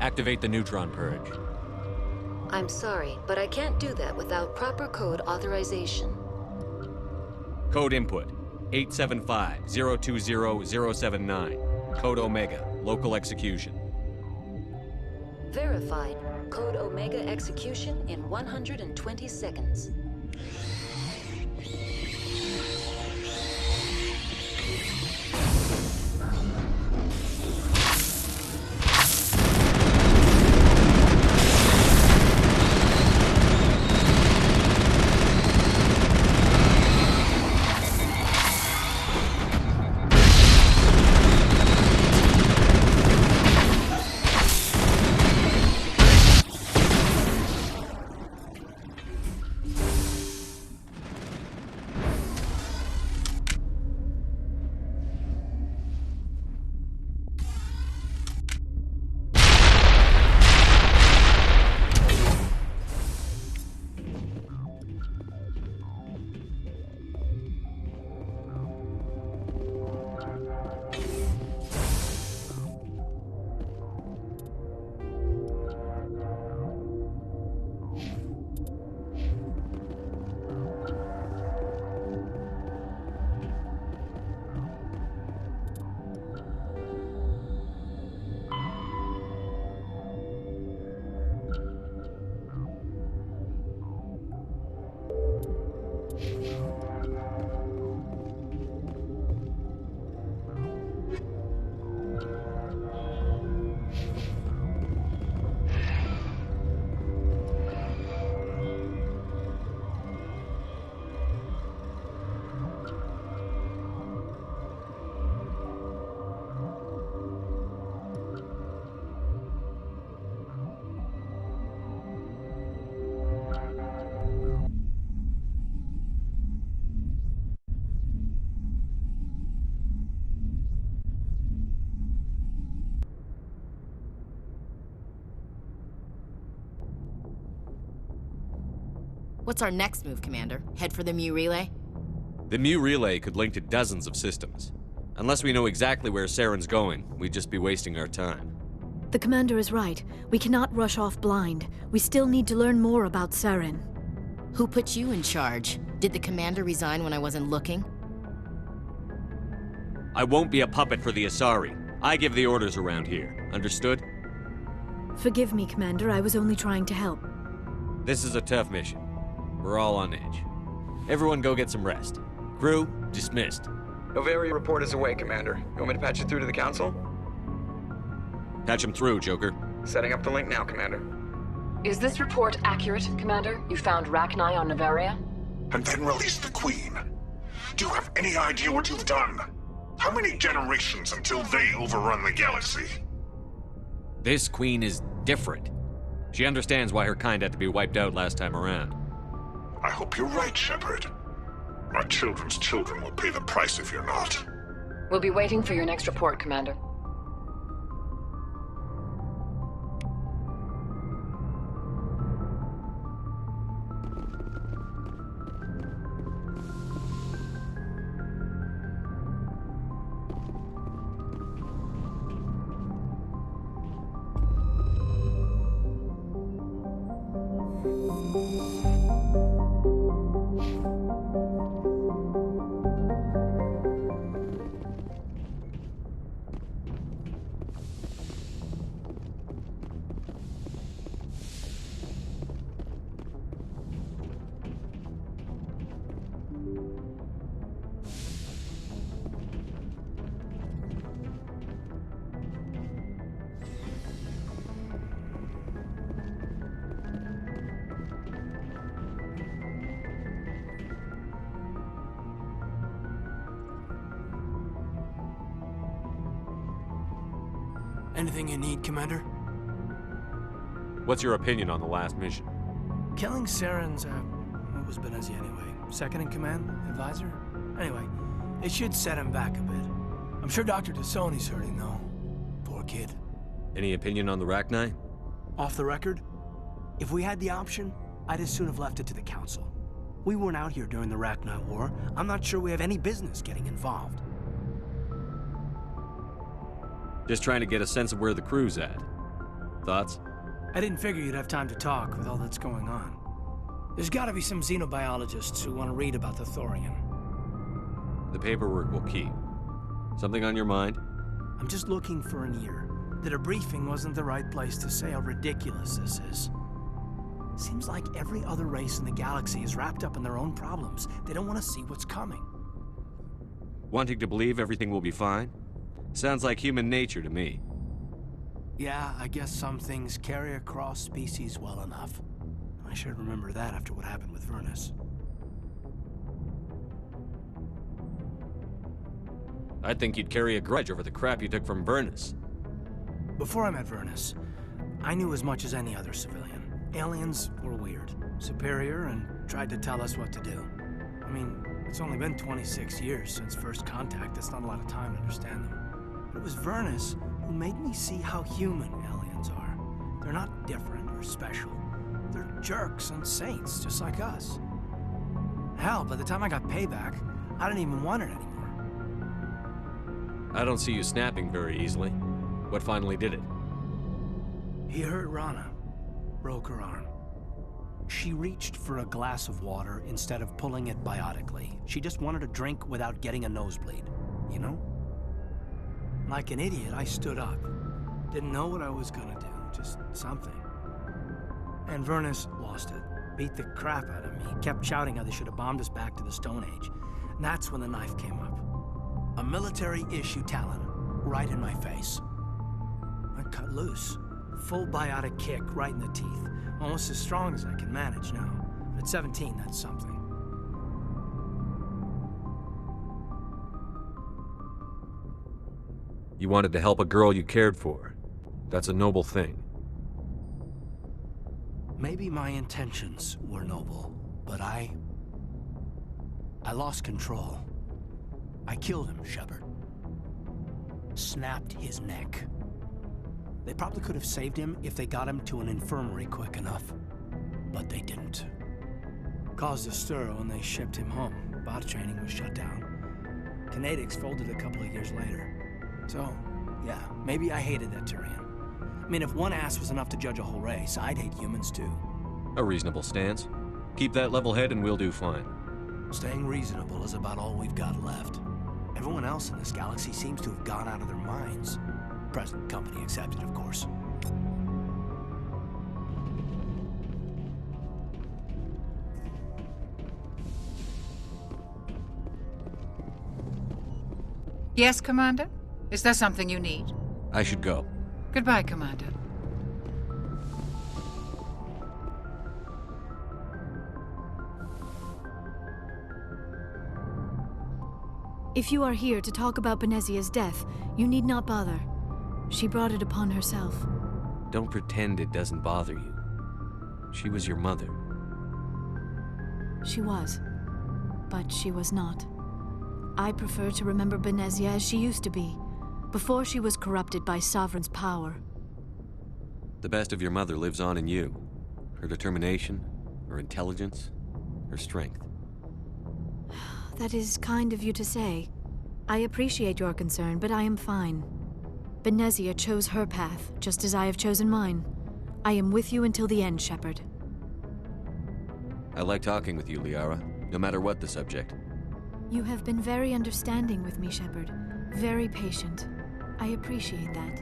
Activate the Neutron Purge. I'm sorry, but I can't do that without proper code authorization. Code input 875-020-079. Code Omega. Local execution. Verified. Code Omega execution in 120 seconds. What's our next move, Commander? Head for the Mu relay? The Mu relay could link to dozens of systems. Unless we know exactly where Saren's going, we'd just be wasting our time. The Commander is right. We cannot rush off blind. We still need to learn more about Saren. Who put you in charge? Did the Commander resign when I wasn't looking? I won't be a puppet for the Asari. I give the orders around here. Understood? Forgive me, Commander. I was only trying to help. This is a tough mission. We're all on edge. Everyone go get some rest. Crew, dismissed. Noveria report is away, Commander. You want me to patch it through to the Council? Patch him through, Joker. Setting up the link now, Commander. Is this report accurate, Commander? You found Rachni on Noveria? And then released the Queen. Do you have any idea what you've done? How many generations until they overrun the galaxy? This Queen is different. She understands why her kind had to be wiped out last time around. I hope you're right, Shepard. My children's children will pay the price if you're not. We'll be waiting for your next report, Commander. Anything you need, Commander? What's your opinion on the last mission? Killing Saren's, what was Benezia anyway? Second in command? Advisor? Anyway, it should set him back a bit. I'm sure Dr. Tassoni's hurting, though. Poor kid. Any opinion on the Rachni? Off the record, if we had the option, I'd as soon have left it to the Council. We weren't out here during the Rachni War. I'm not sure we have any business getting involved. Just trying to get a sense of where the crew's at. Thoughts? I didn't figure you'd have time to talk with all that's going on. There's gotta be some xenobiologists who want to read about the Thorian. The paperwork will keep. Something on your mind? I'm just looking for an ear. That a briefing wasn't the right place to say how ridiculous this is. Seems like every other race in the galaxy is wrapped up in their own problems. They don't want to see what's coming. Wanting to believe everything will be fine? Sounds like human nature to me. Yeah, I guess some things carry across species well enough. I should remember that after what happened with Vernus. I think you'd carry a grudge over the crap you took from Vernus. Before I met Vernus, I knew as much as any other civilian. Aliens were weird, superior, and tried to tell us what to do. I mean, it's only been 26 years since first contact. That's not a lot of time to understand them. But it was Vernus who made me see how human aliens are. They're not different or special. They're jerks and saints, just like us. Hell, by the time I got payback, I didn't even want it anymore. I don't see you snapping very easily. What finally did it? He hurt Rana. Broke her arm. She reached for a glass of water instead of pulling it biotically. She just wanted a drink without getting a nosebleed, you know? Like an idiot, I stood up. Didn't know what I was gonna do, just something. And Vernus lost it. Beat the crap out of me. Kept shouting how they should have bombed us back to the Stone Age. And that's when the knife came up. A military-issue talon, right in my face. I cut loose. Full biotic kick right in the teeth. Almost as strong as I can manage now. But at 17, that's something. You wanted to help a girl you cared for. That's a noble thing. Maybe my intentions were noble, but I lost control. I killed him, Shepard. Snapped his neck. They probably could have saved him if they got him to an infirmary quick enough. But they didn't. Caused a stir when they shipped him home. Bot training was shut down. Kinetics folded a couple of years later. So, yeah, maybe I hated that Turian. I mean, if one ass was enough to judge a whole race, I'd hate humans too. A reasonable stance. Keep that level head and we'll do fine. Staying reasonable is about all we've got left. Everyone else in this galaxy seems to have gone out of their minds. Present company accepted, of course. Yes, Commander? Is there something you need? I should go. Goodbye, Commander. If you are here to talk about Benezia's death, you need not bother. She brought it upon herself. Don't pretend it doesn't bother you. She was your mother. She was. But she was not. I prefer to remember Benezia as she used to be, before she was corrupted by Sovereign's power. The best of your mother lives on in you. Her determination, her intelligence, her strength. That is kind of you to say. I appreciate your concern, but I am fine. Benezia chose her path, just as I have chosen mine. I am with you until the end, Shepard. I like talking with you, Liara, no matter what the subject. You have been very understanding with me, Shepard. Very patient. I appreciate that.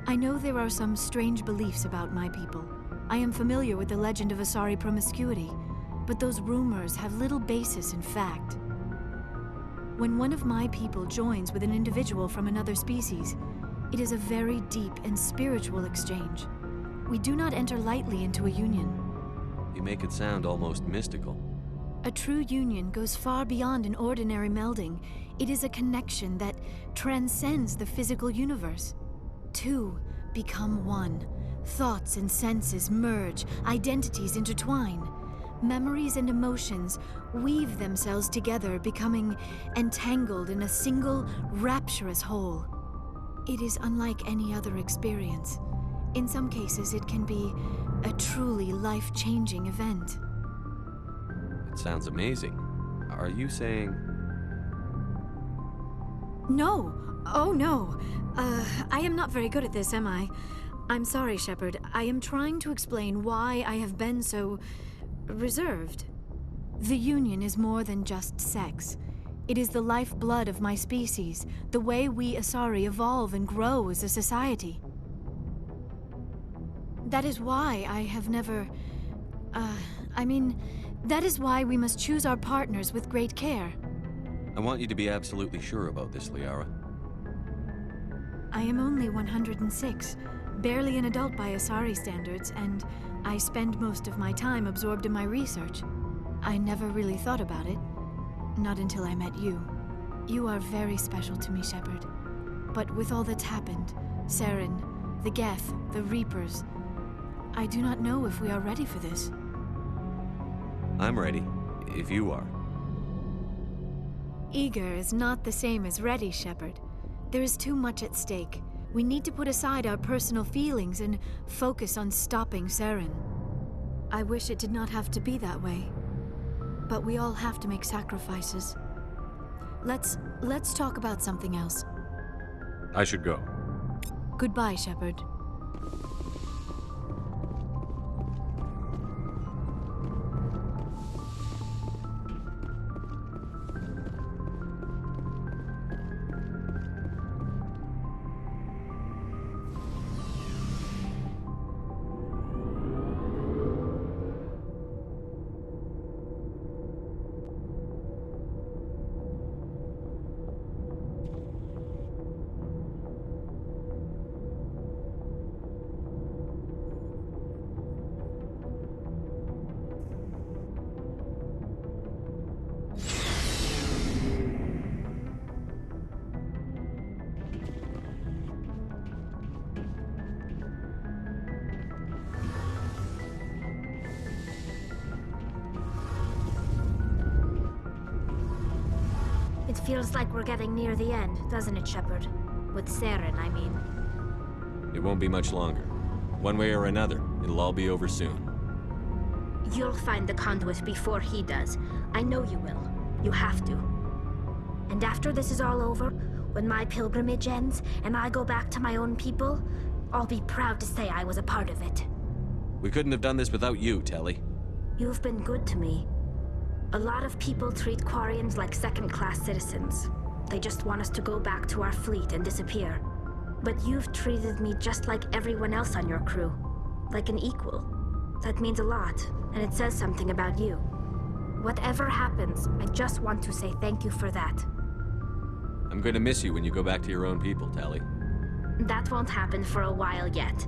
I know there are some strange beliefs about my people. I am familiar with the legend of Asari promiscuity, but those rumors have little basis in fact. When one of my people joins with an individual from another species, it is a very deep and spiritual exchange. We do not enter lightly into a union. You make it sound almost mystical. A true union goes far beyond an ordinary melding. It is a connection that transcends the physical universe. Two become one. Thoughts and senses merge, identities intertwine. Memories and emotions weave themselves together, becoming entangled in a single, rapturous whole. It is unlike any other experience. In some cases, it can be a truly life-changing event. It sounds amazing. Are you saying... No! Oh, no! I am not very good at this, am I? I'm sorry, Shepard. I am trying to explain why I have been so... reserved. The Union is more than just sex. It is the lifeblood of my species, the way we Asari evolve and grow as a society. That is why I have never... that is why we must choose our partners with great care. I want you to be absolutely sure about this, Liara. I am only 106, barely an adult by Asari standards, and I spend most of my time absorbed in my research. I never really thought about it, not until I met you. You are very special to me, Shepard. But with all that's happened, Saren, the Geth, the Reapers, I do not know if we are ready for this. I'm ready, if you are. Eager is not the same as ready, Shepard. There is too much at stake. We need to put aside our personal feelings and focus on stopping Saren. I wish it did not have to be that way. But we all have to make sacrifices. Let's talk about something else. I should go. Goodbye, Shepard. It feels like we're getting near the end, doesn't it, Shepard? With Saren, I mean. It won't be much longer. One way or another, it'll all be over soon. You'll find the conduit before he does. I know you will. You have to. And after this is all over, when my pilgrimage ends and I go back to my own people, I'll be proud to say I was a part of it. We couldn't have done this without you, Telly. You've been good to me. A lot of people treat Quarians like second-class citizens. They just want us to go back to our fleet and disappear. But you've treated me just like everyone else on your crew. Like an equal. That means a lot, and it says something about you. Whatever happens, I just want to say thank you for that. I'm going to miss you when you go back to your own people, Telly. That won't happen for a while yet.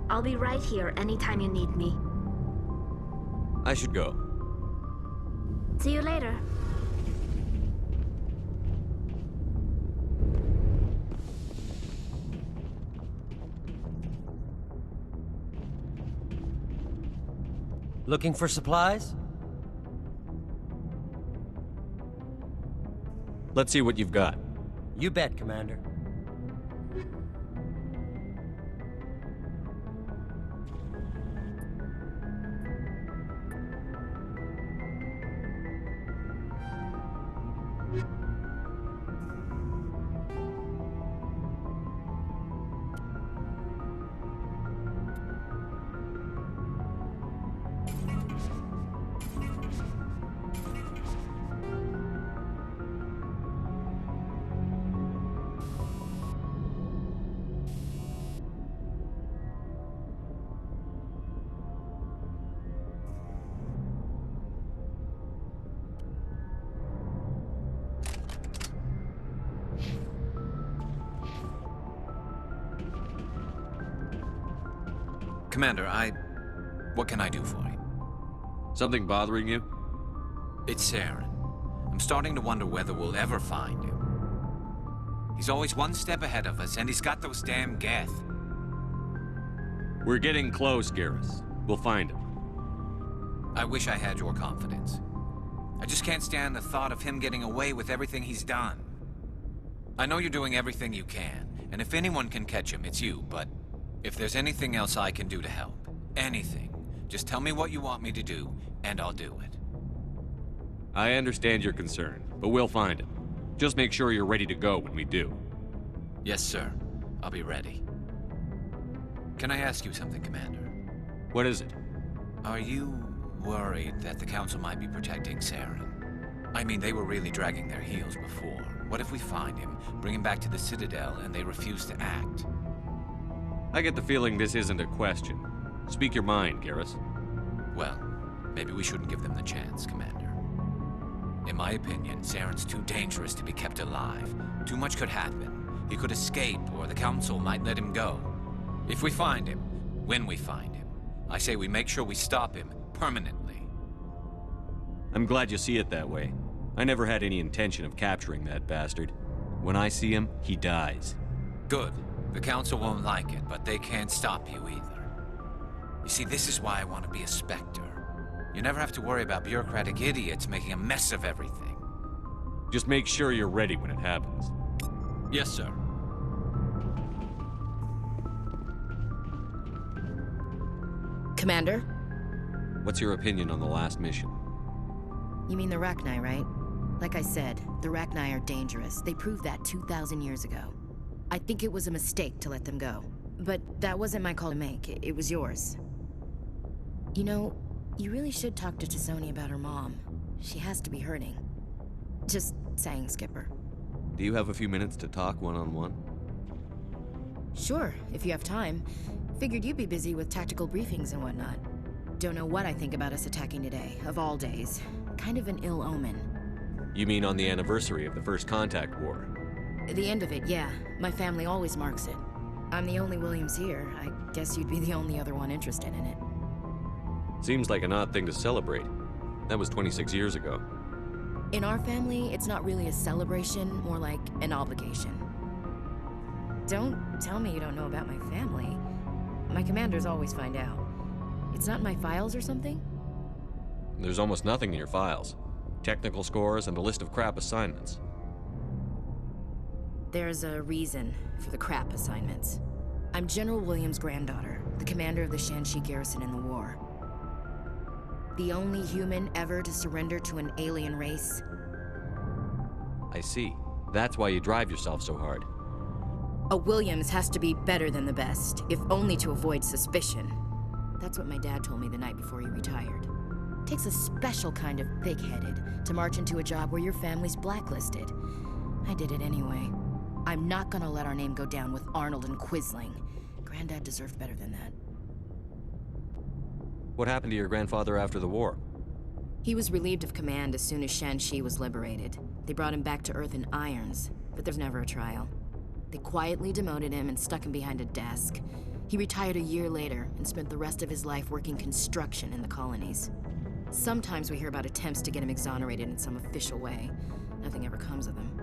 I'll be right here anytime you need me. I should go. See you later. Looking for supplies? Let's see what you've got. You bet, Commander. Commander, what can I do for you? Something bothering you? It's Saren. I'm starting to wonder whether we'll ever find him. He's always one step ahead of us, and he's got those damn Geth. We're getting close, Garrus. We'll find him. I wish I had your confidence. I just can't stand the thought of him getting away with everything he's done. I know you're doing everything you can, and if anyone can catch him, it's you, but if there's anything else I can do to help, anything, just tell me what you want me to do, and I'll do it. I understand your concern, but we'll find him. Just make sure you're ready to go when we do. Yes, sir. I'll be ready. Can I ask you something, Commander? What is it? Are you worried that the Council might be protecting Saren? I mean, they were really dragging their heels before. What if we find him, bring him back to the Citadel, and they refuse to act? I get the feeling this isn't a question. Speak your mind, Garrus. Well, maybe we shouldn't give them the chance, Commander. In my opinion, Saren's too dangerous to be kept alive. Too much could happen. He could escape, or the Council might let him go. If we find him, when we find him, I say we make sure we stop him permanently. I'm glad you see it that way. I never had any intention of capturing that bastard. When I see him, he dies. Good. The Council won't like it, but they can't stop you either. You see, this is why I want to be a Spectre. You never have to worry about bureaucratic idiots making a mess of everything. Just make sure you're ready when it happens. Yes, sir. Commander? What's your opinion on the last mission? You mean the Rachni, right? Like I said, the Rachni are dangerous. They proved that 2,000 years ago. I think it was a mistake to let them go. But that wasn't my call to make. It was yours. You know, you really should talk to T'Soni about her mom. She has to be hurting. Just saying, Skipper. Do you have a few minutes to talk one-on-one? Sure, if you have time. Figured you'd be busy with tactical briefings and whatnot. Don't know what I think about us attacking today, of all days. Kind of an ill omen. You mean on the anniversary of the First Contact War? The end of it, yeah. My family always marks it. I'm the only Williams here. I guess you'd be the only other one interested in it. Seems like an odd thing to celebrate. That was 26 years ago. In our family, it's not really a celebration, more like an obligation. Don't tell me you don't know about my family. My commanders always find out. It's not in my files or something? There's almost nothing in your files. Technical scores and a list of crap assignments. There's a reason for the crap assignments. I'm General Williams' granddaughter, the commander of the Shanxi garrison in the war. The only human ever to surrender to an alien race. I see. That's why you drive yourself so hard. A Williams has to be better than the best, if only to avoid suspicion. That's what my dad told me the night before he retired. Takes a special kind of thick-headed to march into a job where your family's blacklisted. I did it anyway. I'm not gonna let our name go down with Arnold and Quisling. Granddad deserved better than that. What happened to your grandfather after the war? He was relieved of command as soon as Shanxi was liberated. They brought him back to Earth in irons, but there's never a trial. They quietly demoted him and stuck him behind a desk. He retired a year later and spent the rest of his life working construction in the colonies. Sometimes we hear about attempts to get him exonerated in some official way. Nothing ever comes of them.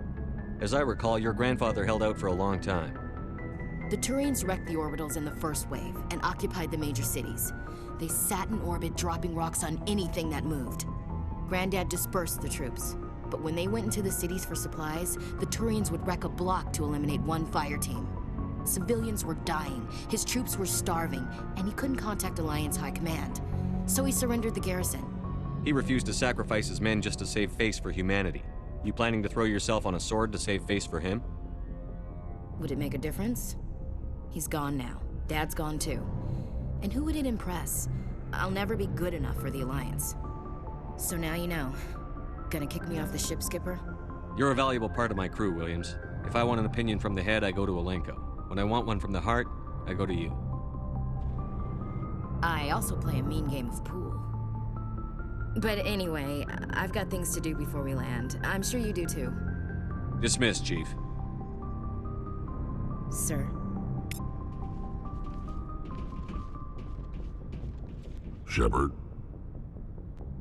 As I recall, your grandfather held out for a long time. The Turians wrecked the orbitals in the first wave and occupied the major cities. They sat in orbit, dropping rocks on anything that moved. Granddad dispersed the troops, but when they went into the cities for supplies, the Turians would wreck a block to eliminate one fire team. Civilians were dying, his troops were starving, and he couldn't contact Alliance High Command. So he surrendered the garrison. He refused to sacrifice his men just to save face for humanity. You planning to throw yourself on a sword to save face for him? Would it make a difference? He's gone now. Dad's gone too. And who would it impress? I'll never be good enough for the Alliance. So now you know. Gonna kick me off the ship, Skipper? You're a valuable part of my crew, Williams. If I want an opinion from the head, I go to Alenko. When I want one from the heart, I go to you. I also play a mean game of pool. But anyway, I've got things to do before we land. I'm sure you do too. Dismissed, Chief. Sir. Shepard.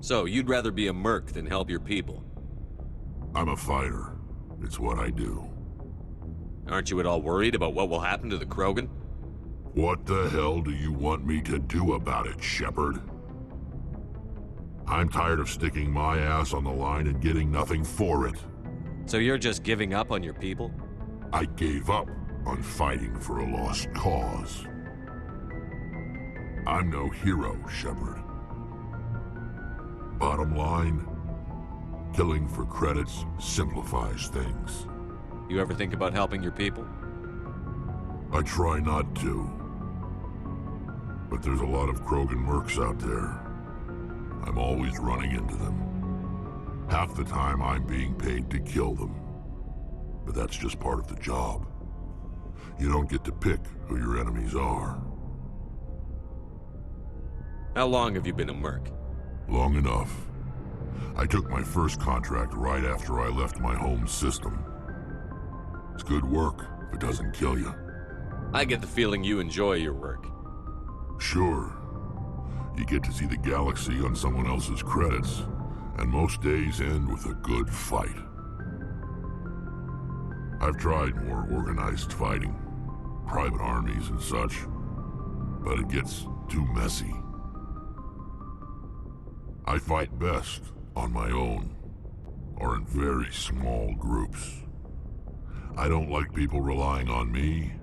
So, you'd rather be a merc than help your people? I'm a fighter. It's what I do. Aren't you at all worried about what will happen to the Krogan? What the hell do you want me to do about it, Shepard? I'm tired of sticking my ass on the line and getting nothing for it. So you're just giving up on your people? I gave up on fighting for a lost cause. I'm no hero, Shepard. Bottom line, killing for credits simplifies things. You ever think about helping your people? I try not to. But there's a lot of Krogan mercs out there. I'm always running into them. Half the time I'm being paid to kill them. But that's just part of the job. You don't get to pick who your enemies are. How long have you been a merc? Long enough. I took my first contract right after I left my home system. It's good work if it doesn't kill you. I get the feeling you enjoy your work. Sure. You get to see the galaxy on someone else's credits, and most days end with a good fight. I've tried more organized fighting, private armies and such, but it gets too messy. I fight best on my own, or in very small groups. I don't like people relying on me,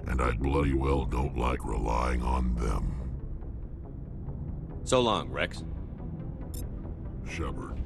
and I bloody well don't like relying on them. So long, Rex. Shepard.